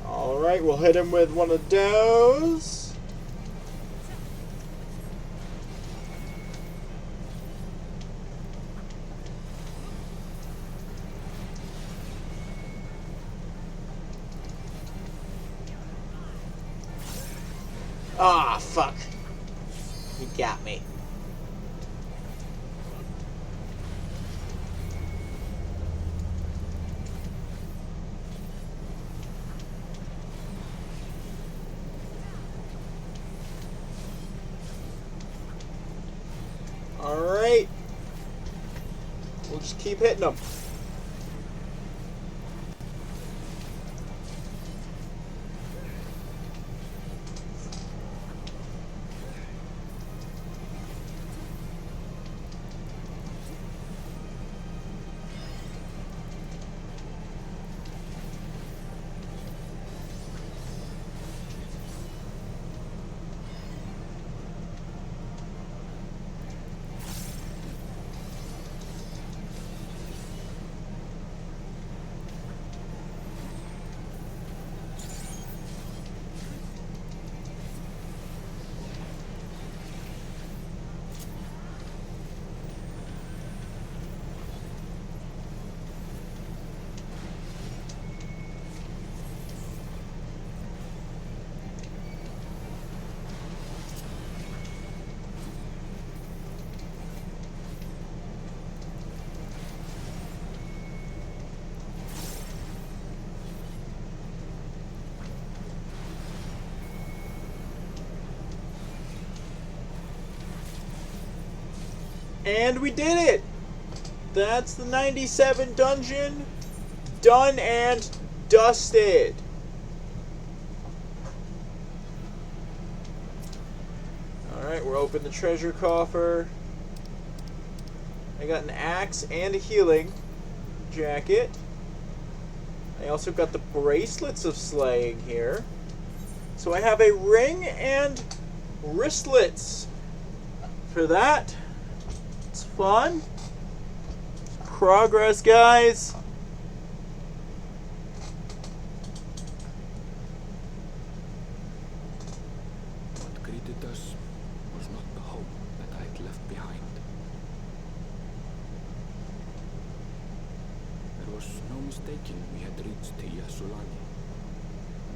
Speaker 1: Alright, we'll hit him with one of those. Ah, fuck. He got me. Alright. We'll just keep hitting them. And we did it! That's the 97 dungeon done and dusted. Alright, we'll open the treasure coffer. I got an axe and a healing jacket. I also got the bracelets of slaying here. So I have a ring and wristlets. For that, it's fun. Progress, guys.
Speaker 5: What greeted us was not the home that I had left behind. There was no mistaking we had reached Yasulani.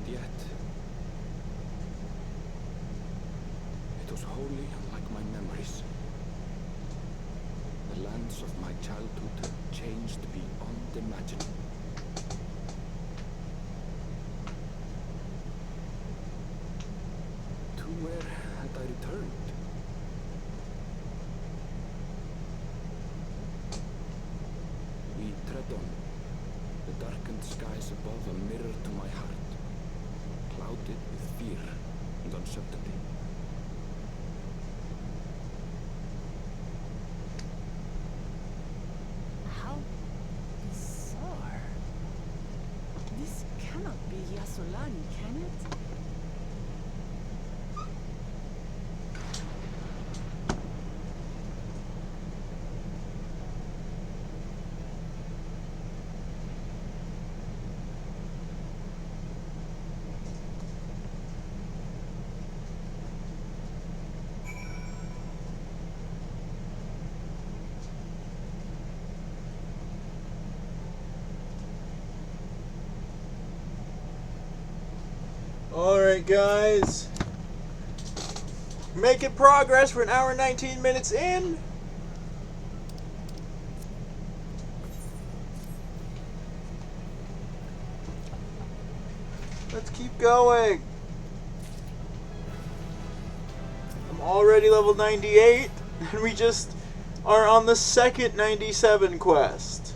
Speaker 5: And yet, it was wholly unlike my memories. The lands of my childhood had changed beyond imagining. To where had I returned? We tread on. The darkened skies above a mirror to my heart, clouded with fear and uncertainty.
Speaker 4: How bizarre. This cannot be Yasolani, can it?
Speaker 1: Alright, guys. Making progress. We're an hour and 19 minutes in. Let's keep going. I'm already level 98, and we just are on the second 97 quest.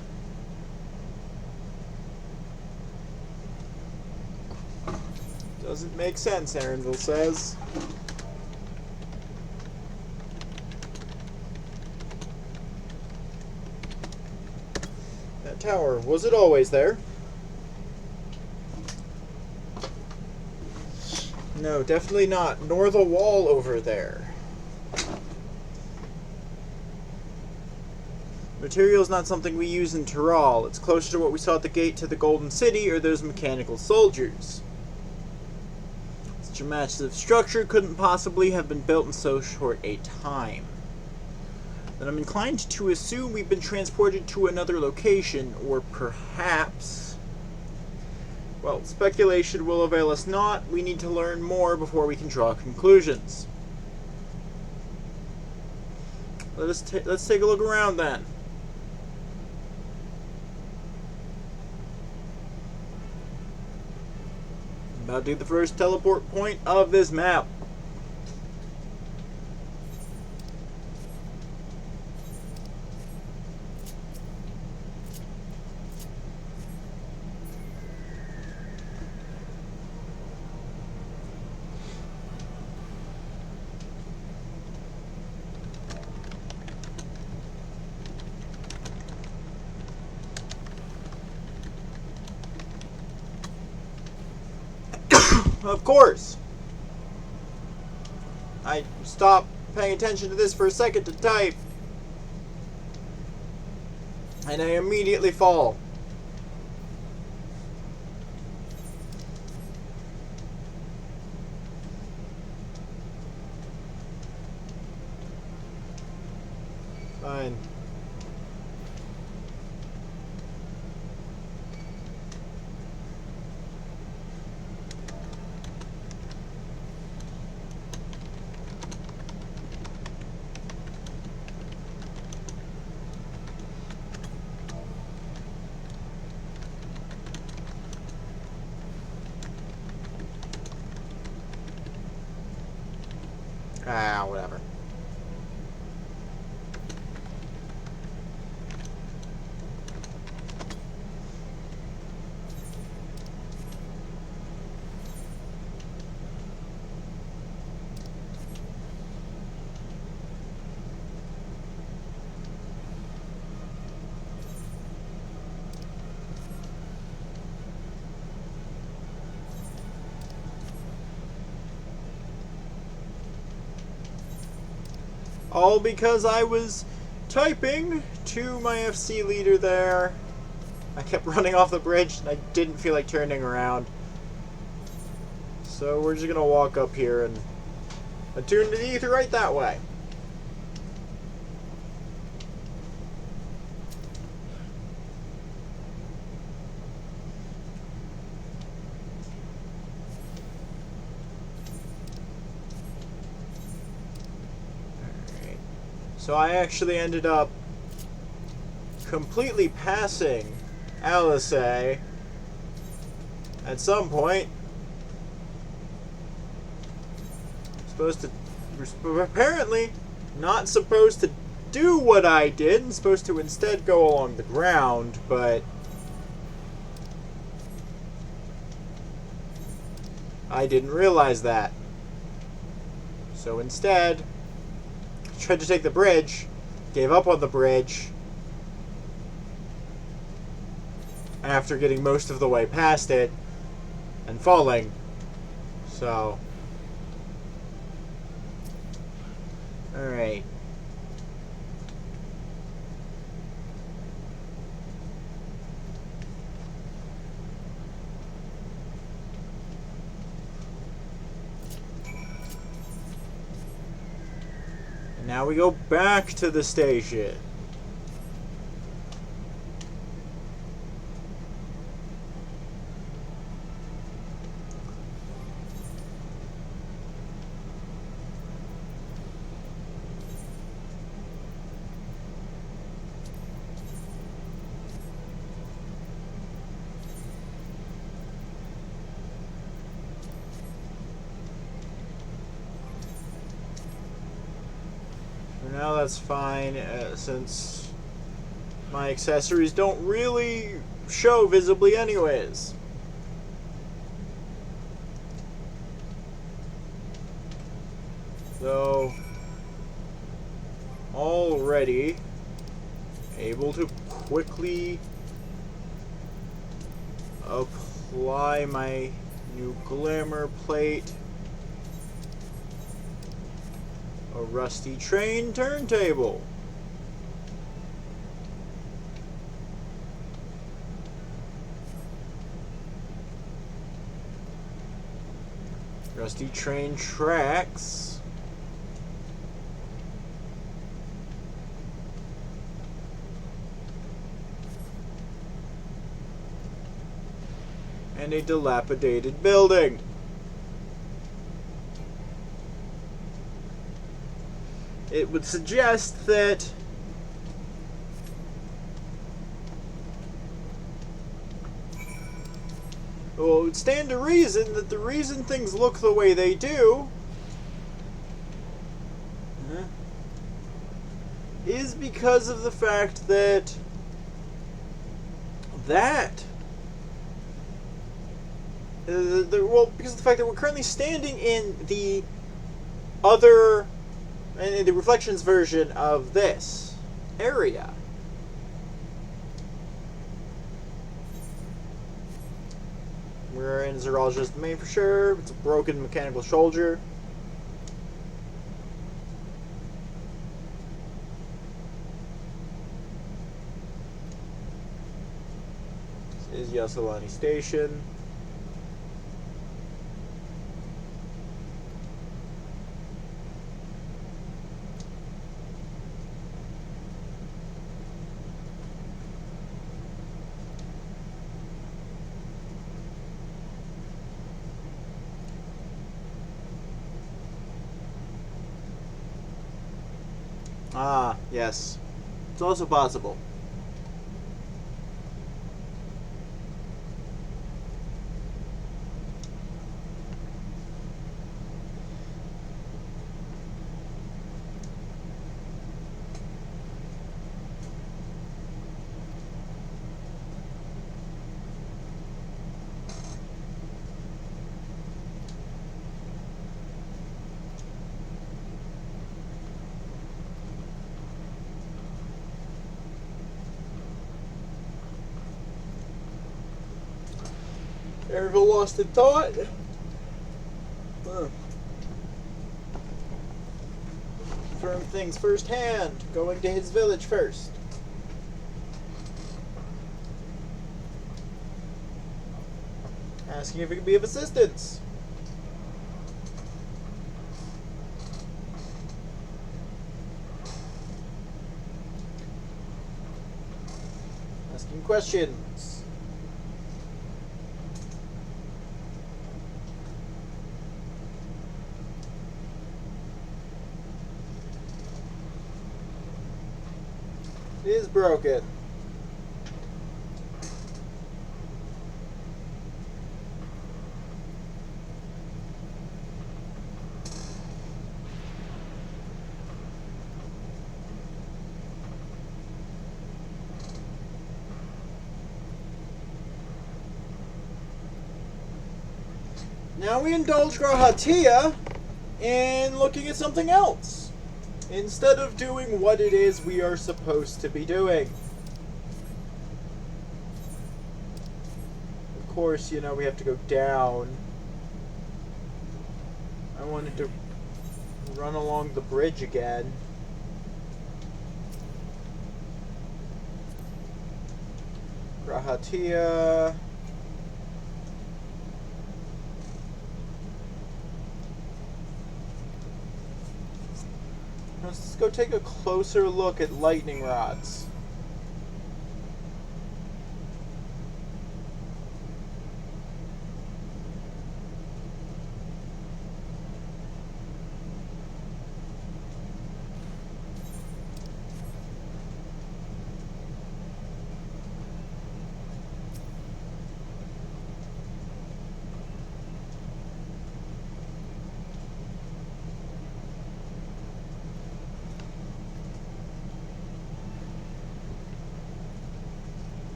Speaker 1: Doesn't make sense, Aaronville says. That tower, was it always there? No, definitely not. Nor the wall over there. Material is not something we use in Tyrol. It's closer to what we saw at the gate to the Golden City or those mechanical soldiers. Such a massive structure couldn't possibly have been built in so short a time. Then I'm inclined to assume we've been transported to another location, or perhaps... Well, speculation will avail us not. We need to learn more before we can draw conclusions. Let's take a look around then. About to do the first teleport point of this map. Of course. I stopped paying attention to this for a second to type. And I immediately fall. Fine. Ah, whatever. All because I was typing to my FC leader there. I kept running off the bridge and I didn't feel like turning around. So we're just gonna walk up here and attune to the ether right that way. Alright. So I actually ended up completely passing Alice at some point. We're apparently not supposed to do what I did, and supposed to instead go along the ground, but I didn't realize that. So instead, I tried to take the bridge, gave up on the bridge, after getting most of the way past it and falling. So, alright. And now we go back to the station. Now that's fine, since my accessories don't really show visibly anyways. So, already able to quickly apply my new glamour plate. A rusty train turntable. Rusty train tracks. And a dilapidated building. It would suggest that well, it would stand to reason that the reason things look the way they do is because of the fact that because of the fact that we're currently standing in the other and in the reflections version of this area. We're in Zoologist Domain for sure. It's a broken mechanical shoulder. This is Yasalani Station. Ah, yes. It's also possible. Ever lost in thought? confirm things firsthand, going to his village first. Asking if it can be of assistance. Asking questions. It is broken. Now we indulge Grahatia in looking at something else, instead of doing what it is we are supposed to be doing. Of course, you know, we have to go down. I wanted to run along the bridge again. Grahatia. Let's go take a closer look at lightning rods.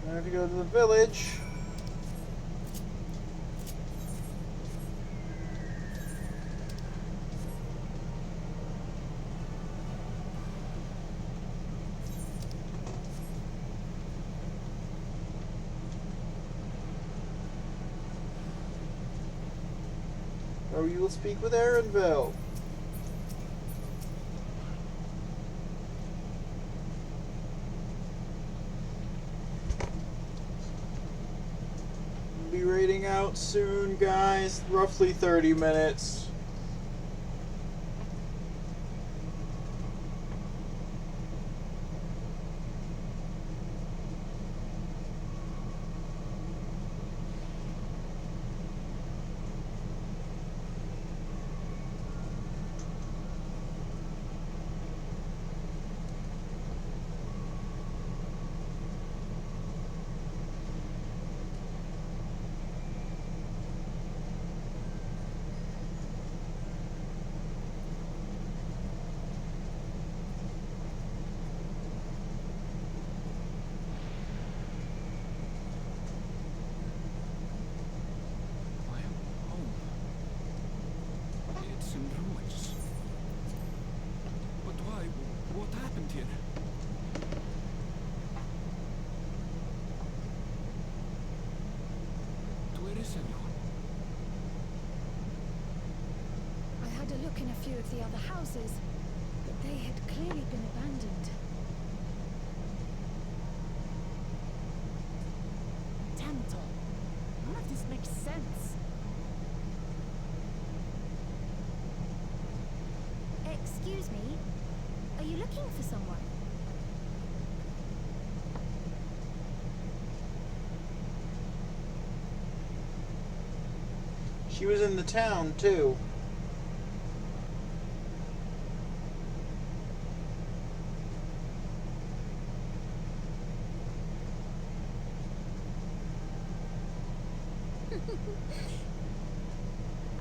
Speaker 1: I have to go to the village. Or you will speak with Aaronville. Be raiding out soon, guys. Roughly 30 minutes.
Speaker 3: I had a look in a few of the other houses, but they had clearly been abandoned.
Speaker 4: Tantal. None of this makes sense.
Speaker 3: Excuse me, are you looking for someone?
Speaker 1: She was in the town, too.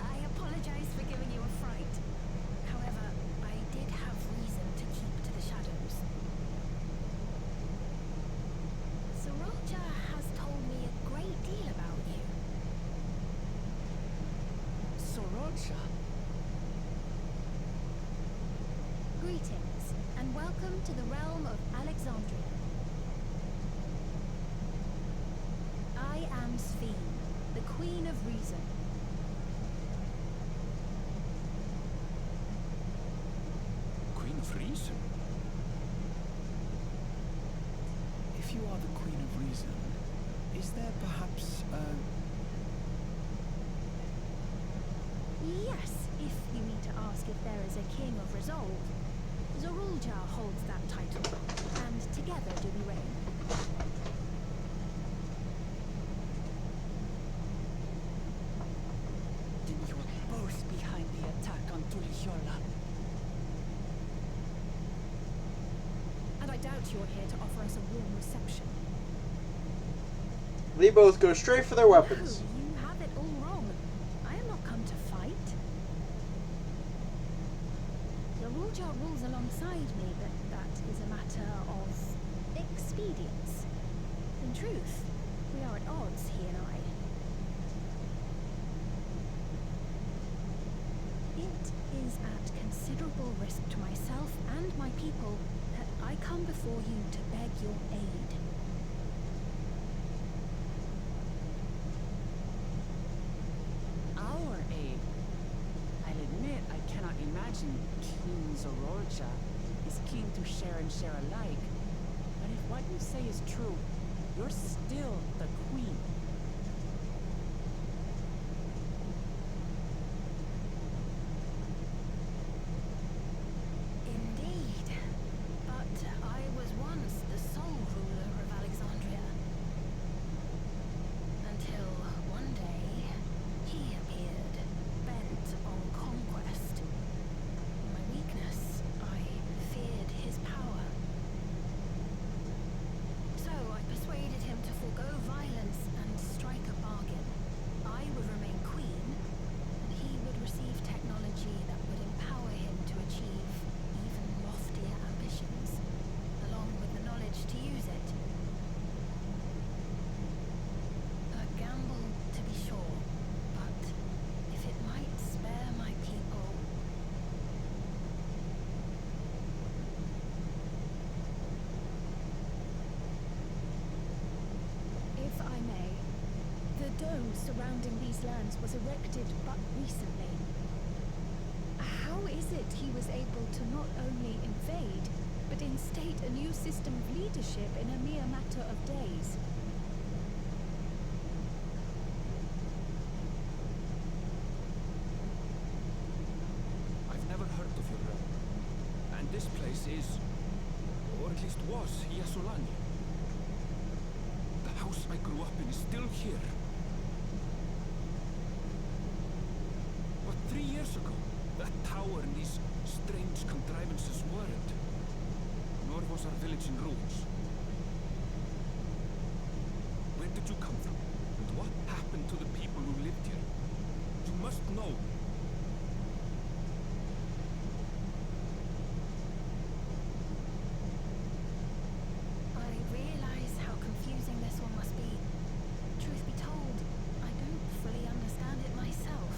Speaker 3: I apologize for giving you a fright. However, I did have reason to keep to the shadows. Sriracha has told me a great deal about you.
Speaker 4: Sriracha.
Speaker 3: Greetings, and welcome to the realm of Alexandria. I am Sphene, the Queen of Reason.
Speaker 6: of Reason?
Speaker 5: If you are the Queen of Reason, is there perhaps
Speaker 7: Yes, if you mean to ask if there is a king of resolve. Zorulja holds that title, and together do we reign.
Speaker 4: Then you were both behind the attack on Tulihiola.
Speaker 7: And I doubt you're here to offer us a warm reception.
Speaker 1: They both go straight for their weapons.
Speaker 7: No, you have it all wrong. I am not come to fight. Zorulja rules alongside me, but that is a matter of expedience. In truth, we are at odds, he and I. It is at considerable risk to myself and my people that I come before you to beg your aid.
Speaker 4: Our aid. I'll admit I cannot imagine King Zorolja is keen to share and share alike. But if what you say is true, you're still the queen.
Speaker 7: Indeed. But I was once the sole ruler of Alexandria. Until one day, he appeared, bent on conquest. My weakness, I feared his power. So I persuaded him to forego violence and strike a bargain. I would remain queen, and he would receive technology that would empower him to achieve even loftier ambitions, along with the knowledge to use it. A gamble, to be sure, but if it might spare my people...
Speaker 3: If I may, the dome surrounding these lands was erected but recently. How is it he was able to not only invade, but instate a new system of leadership in a mere matter of days?
Speaker 6: I've never heard of your realm. And this place is, or at least was, Yasolani. The house I grew up in is still here. But 3 years ago, that tower and these strange contrivances weren't. Nor was our village in ruins. Where did you come from? And what happened to the people who lived here? You must know.
Speaker 7: I realize how confusing this one must be. Truth be told, I don't fully understand it myself.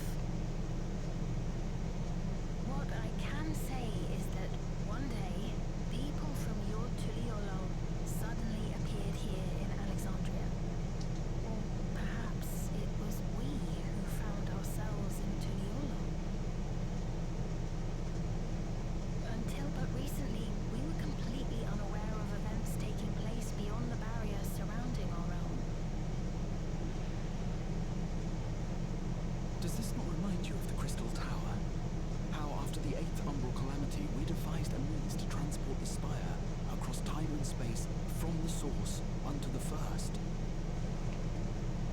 Speaker 7: What I can say is that one day, people from your Tuliolo suddenly appeared here in Alexandria. Or perhaps it was we who found ourselves in Tuliolo. Until but recently, we were completely unaware of events taking place beyond the barrier surrounding our realm.
Speaker 5: Does this not remind you of the Crystal Tower? How after the 8th Umbral Calamity, we devised a means to transport the Spire across time and space from the source unto the first.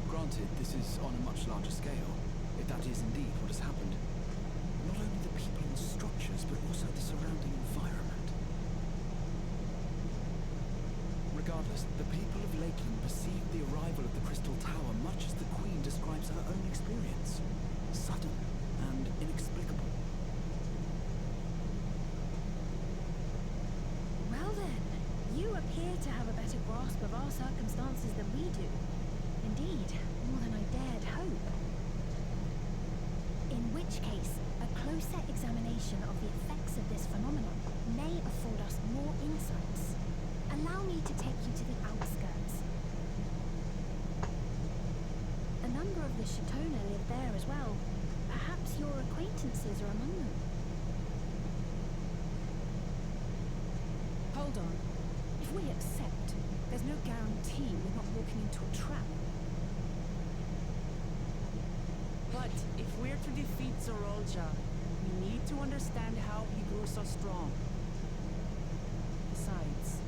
Speaker 5: Granted, this is on a much larger scale, if that is indeed what has happened. Not only the people and structures, but also the surrounding environment. Regardless, the people of Lakeland perceived the arrival of the Crystal Tower much as the Queen describes her own experience. Sudden and inexplicable.
Speaker 7: Well then, you appear to have a better grasp of our circumstances than we do. Indeed, more than I dared hope. In which case, a closer examination of the effects of this phenomenon may afford us more insights. Allow me to take you to the outskirts. A number of the Shatona live there as well. Perhaps your acquaintances are among them.
Speaker 4: Hold on. If we accept, there's no guarantee we're not walking into a trap. But if we're to defeat Zorolja, we need to understand how he grew so strong. Besides,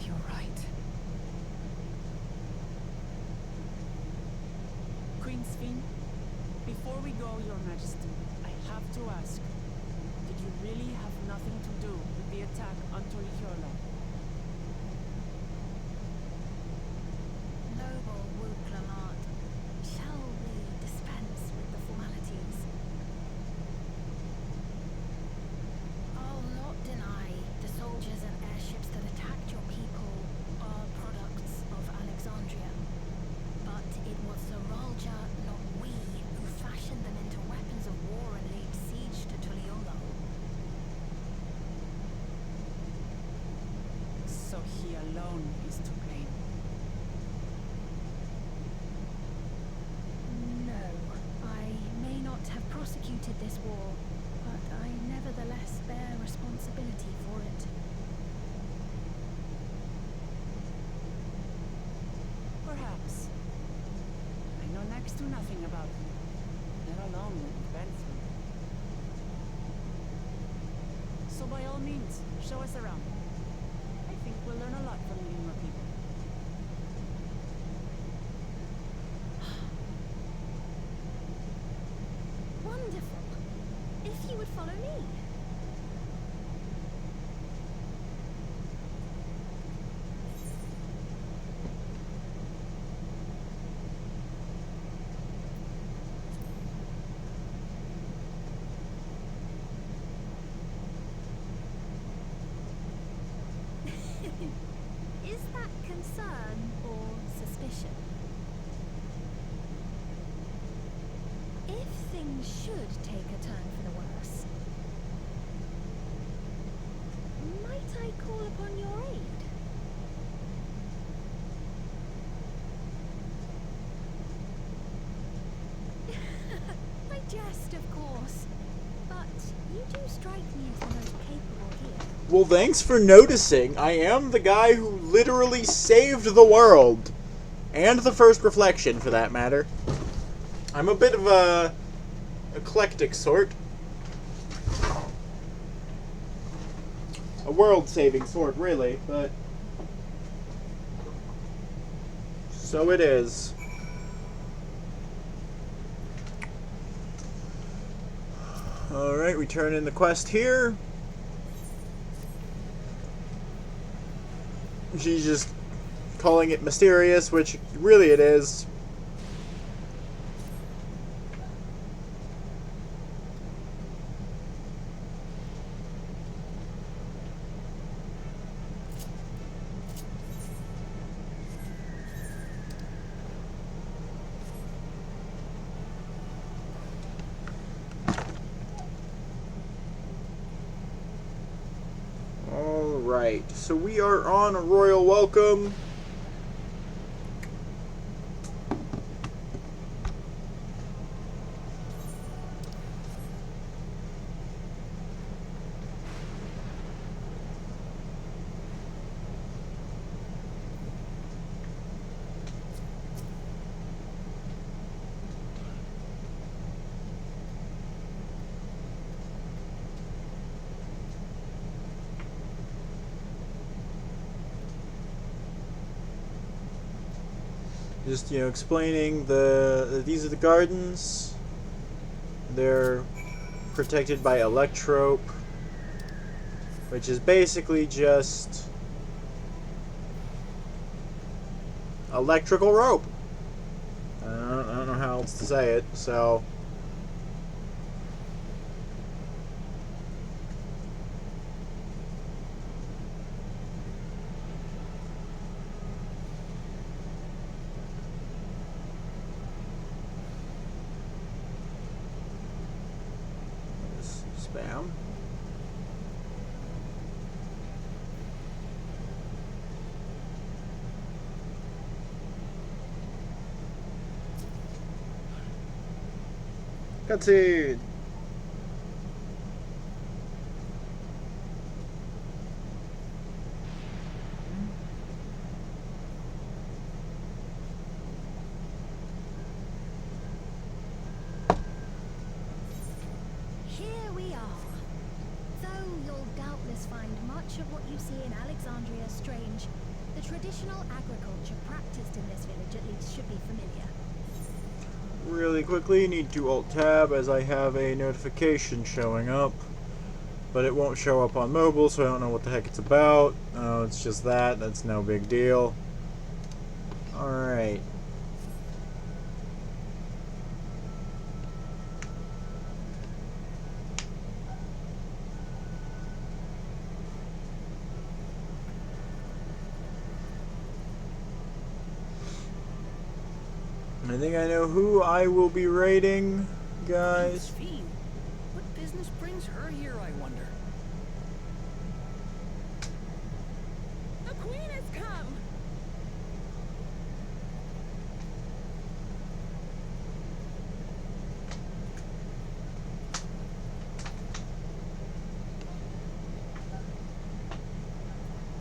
Speaker 4: you're right. Queen Sphene, before we go, Your Majesty, I have to ask, did you really have nothing to do with the attack on Torihyola?
Speaker 7: Noble Wuklamat, shall we dispense with the formalities? I'll not deny the soldiers and airships that attacked your people are products of Alexandria. But it was Zorolja, not we, who fashioned them into weapons of war and laid siege to Tuliolo.
Speaker 4: So he alone is to blame.
Speaker 3: No, I may not have prosecuted this war, but I nevertheless bear responsibility for it.
Speaker 4: Perhaps. I know next to nothing about him, let alone what we've been through. So by all means, show us around. I think we'll learn a lot from the Yuma people.
Speaker 3: Wonderful. If you would follow me. Is that concern or suspicion? If things should take a turn for the worse, might I call upon your aid? I jest, of course, but you do strike me as the most capable here.
Speaker 1: Well, thanks for noticing. I am the guy who literally saved the world. And the first reflection, for that matter. I'm a bit of a eclectic sort. A world-saving sort, really, but so it is. Alright, we turn in the quest here. She's just calling it mysterious, which really it is. Alright, so we are on a royal welcome. Just, explaining these are the gardens. They're protected by electrope, which is basically just electrical rope. I don't know how else to say it, so spam.
Speaker 2: Cutscene.
Speaker 7: Here we are. Though you'll doubtless find much of what you see in Alexandria strange, the traditional agriculture practiced in this village at least should be familiar.
Speaker 1: Really quickly, need to Alt-Tab as I have a notification showing up. But it won't show up on mobile, so I don't know what the heck it's about. Oh, it's just that. That's no big deal. Alright. I think I know who I will be raiding, guys.
Speaker 5: Fiend. What business brings her here, I wonder?
Speaker 3: The queen has come!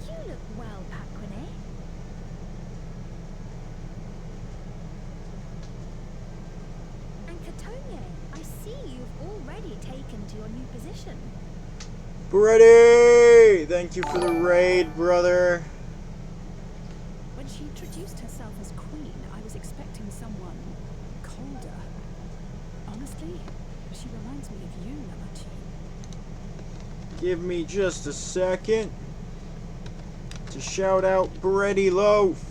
Speaker 7: You look well, Paquine. And Catonia, I see you've already taken to your new position.
Speaker 1: Brady! Thank you for the raid, brother.
Speaker 4: When she introduced herself as queen, I was expecting someone colder. Honestly, she reminds me of you, Namachi.
Speaker 1: Give me just a second to shout out Brady Loaf.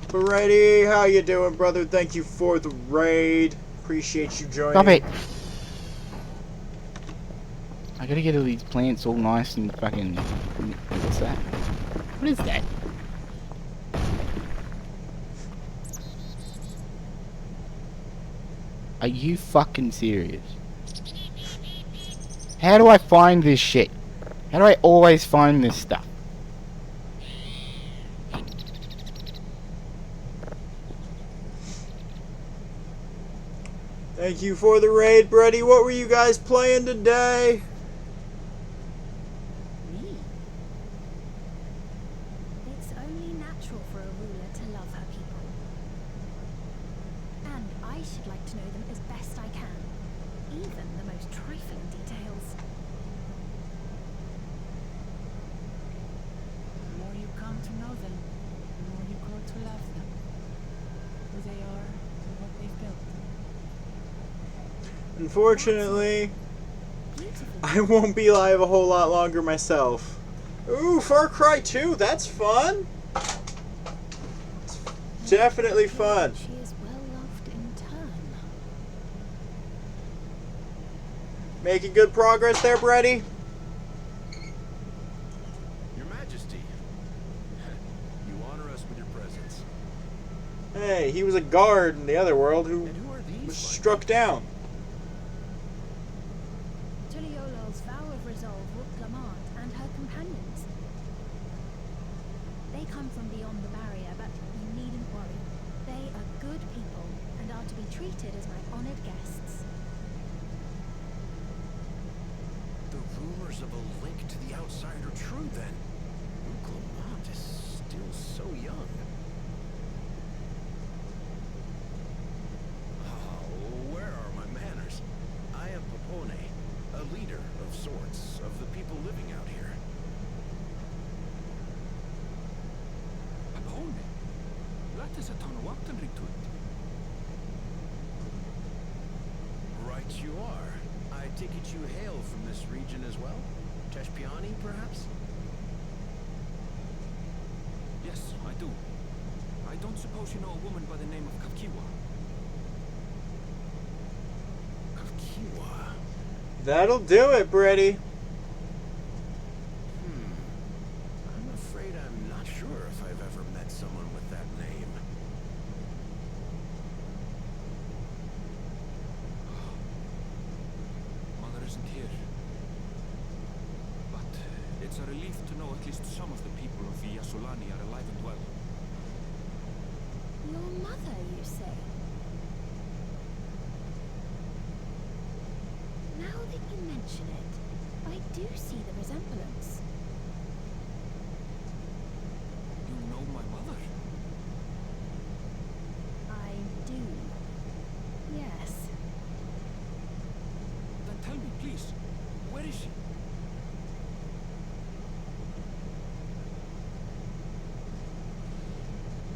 Speaker 1: Brady, how you doing, brother? Thank you for the raid. Appreciate you joining.
Speaker 8: Stop it! I gotta get all these plants all nice and fucking... What's that? What is that? Are you fucking serious? How do I find this shit? How do I always find this stuff?
Speaker 1: Thank you for the raid, Brady. What were you guys playing today?
Speaker 4: Me?
Speaker 7: It's only natural for a ruler to love her people. And I should like to know them as best I can, even the most trifling details.
Speaker 4: The more you come to know them, the more you grow to love them. Who they are and what they've built.
Speaker 1: Unfortunately,
Speaker 7: Beautiful.
Speaker 1: I won't be live a whole lot longer myself. Ooh, Far Cry 2, that's fun. It's definitely fun.
Speaker 7: She is well loved in turn.
Speaker 1: Making good progress there, Brady?
Speaker 5: Your Majesty, you honor us with your presence.
Speaker 1: Hey, he was a guard in the other world who
Speaker 5: And who are these?
Speaker 1: was
Speaker 5: by
Speaker 1: struck down.
Speaker 7: Tuliola's vow of resolve with Lamont and her companions. They come from beyond the barrier, but you needn't worry. They are good people and are to be treated as my honored guests.
Speaker 5: The rumors of a link to the outside are true, then. Clement is still so young. Oh, where are my manners? I am Popone, a leader of sorts of the people living out here.
Speaker 6: Papone. That is a ton of Wapton retreat.
Speaker 5: Right you are. I take it you hail from this region as well? Teshpiani, perhaps?
Speaker 6: Yes, I do. I don't suppose you know a woman by the name of Kavkiwa.
Speaker 5: Kavkiwa.
Speaker 1: That'll do it, Brady.
Speaker 5: I'm afraid I'm not sure if I've ever met someone with that name.
Speaker 6: Mother isn't here. But it's a relief to know at least some of the people of the Yasolani are alive and well.
Speaker 3: Your mother, you say? Now that you mention it, I do see the resemblance.
Speaker 6: You know my mother?
Speaker 3: I do. Yes.
Speaker 6: Then tell me, please, where is she?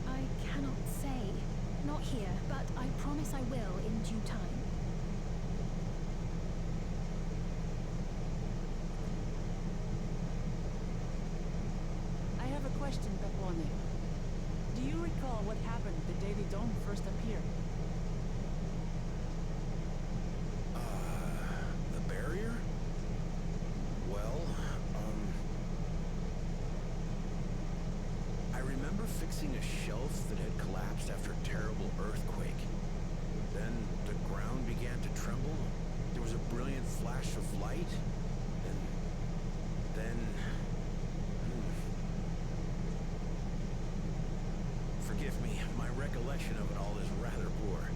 Speaker 3: I cannot say. Not here, but I promise I will in due time.
Speaker 4: I have a question, Pepone. Do you recall what happened the day the dome first appeared?
Speaker 5: The barrier? Well, I remember fixing a shelf that had collapsed after a terrible earthquake. Then the ground began to tremble. There was a brilliant flash of light, and then... Forgive me, my recollection of it all is rather poor.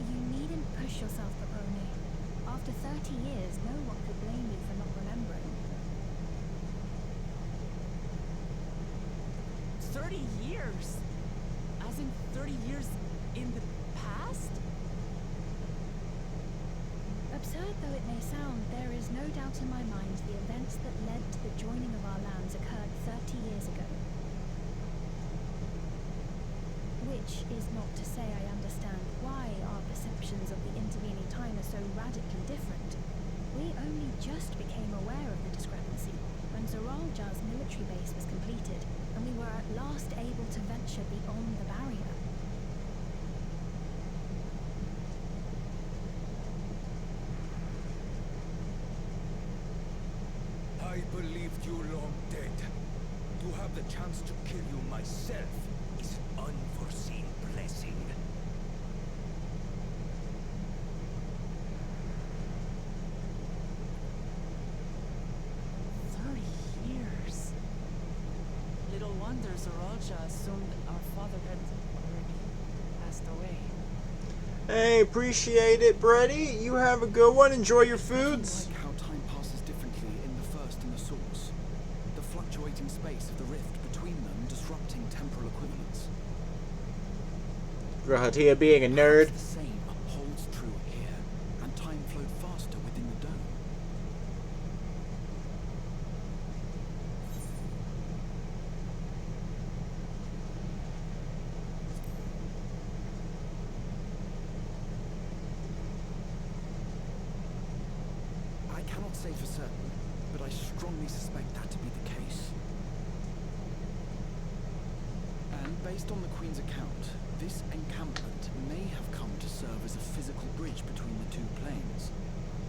Speaker 3: You needn't push yourself, Pepone. After 30 years, no one could blame you for not remembering.
Speaker 4: 30 years? As in 30 years in the past?
Speaker 3: Absurd though it may sound, there is no doubt in my mind the events that led to the joining of our lands occurred 30 years ago. Which is not to say I understand why our perceptions of the intervening time are so radically different. We only just became aware of the discrepancy when Zoralja's military base was completed, and we were at last able to venture beyond the barrier.
Speaker 6: I believed you long dead. To have the chance to kill you myself is an unforeseen blessing.
Speaker 4: Little wonder Zoralja assumed our father had already passed away.
Speaker 1: Hey, appreciate it, Brady. You have a good one. Enjoy your foods.
Speaker 5: Like how time passes differently in the first and the source. The fluctuating space of the rift between them disrupting temporal equivalence.
Speaker 1: Rahatia being a nerd.
Speaker 5: The same holds true here, and time flowed faster within the dome. I cannot say for certain, but I strongly suspect that to be the case. And based on the Queen's account, this encampment may have come to serve as a physical bridge between the two planes,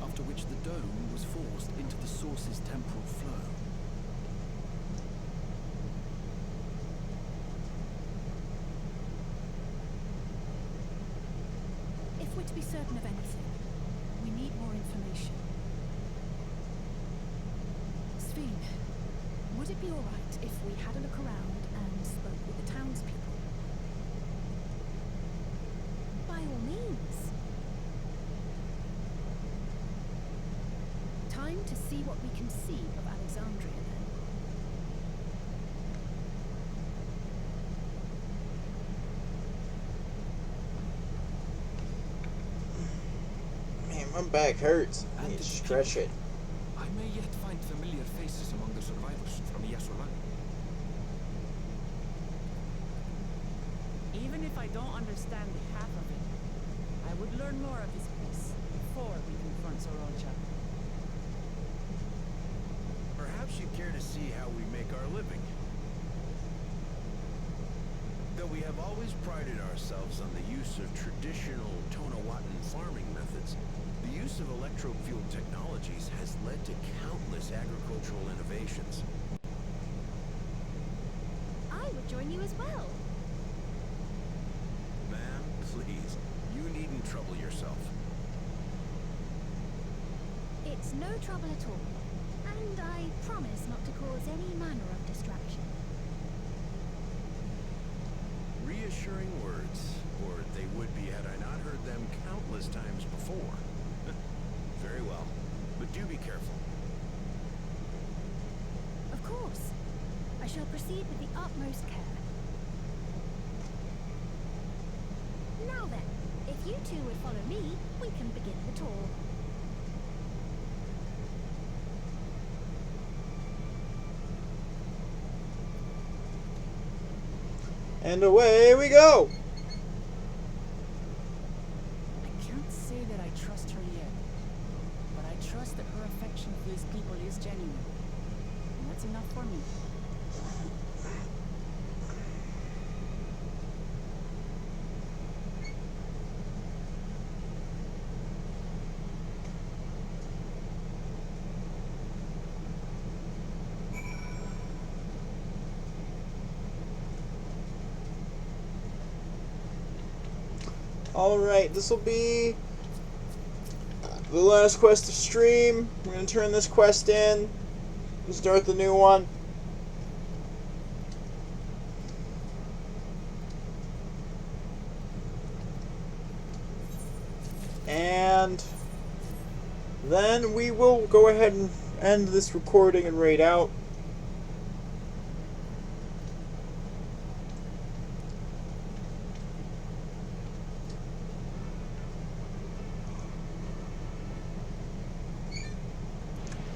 Speaker 5: after which the dome was forced into the source's temporal flow.
Speaker 3: If we're to be certain of anything, we need more information. Sveen, would it be alright if we had a look around and spoke with the townspeople? By all means. Time to see what we can see of Alexandria then.
Speaker 1: Man, my back hurts. I need to
Speaker 6: And
Speaker 1: stretch it.
Speaker 6: I may yet find familiar faces among the survivors from Yasolan.
Speaker 4: Even if I don't understand half of it, I would learn more of this place before we confront Zoralja.
Speaker 5: Perhaps you'd care to see how we make our living. Though we have always prided ourselves on the use of traditional Tonawatan farming methods, the use of electro-fueled technologies has led to countless agricultural innovations.
Speaker 3: I would join you as well.
Speaker 5: Ma'am, please, you needn't trouble yourself.
Speaker 3: It's no trouble at all. And I promise not to cause any manner of distraction.
Speaker 9: Reassuring words, or they would be had I not heard them countless times before. Very well, but do be careful.
Speaker 3: Of course. I shall proceed with the utmost care. Now then, if you two would follow me, we can begin the tour.
Speaker 1: And away we go!
Speaker 4: I can't say that I trust her yet, but I trust that her affection for these people is genuine. And that's enough for me.
Speaker 1: Alright, this will be the last quest of stream. We're going to turn this quest in and start the new one. And then we will go ahead and end this recording and raid out.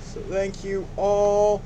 Speaker 1: So thank you all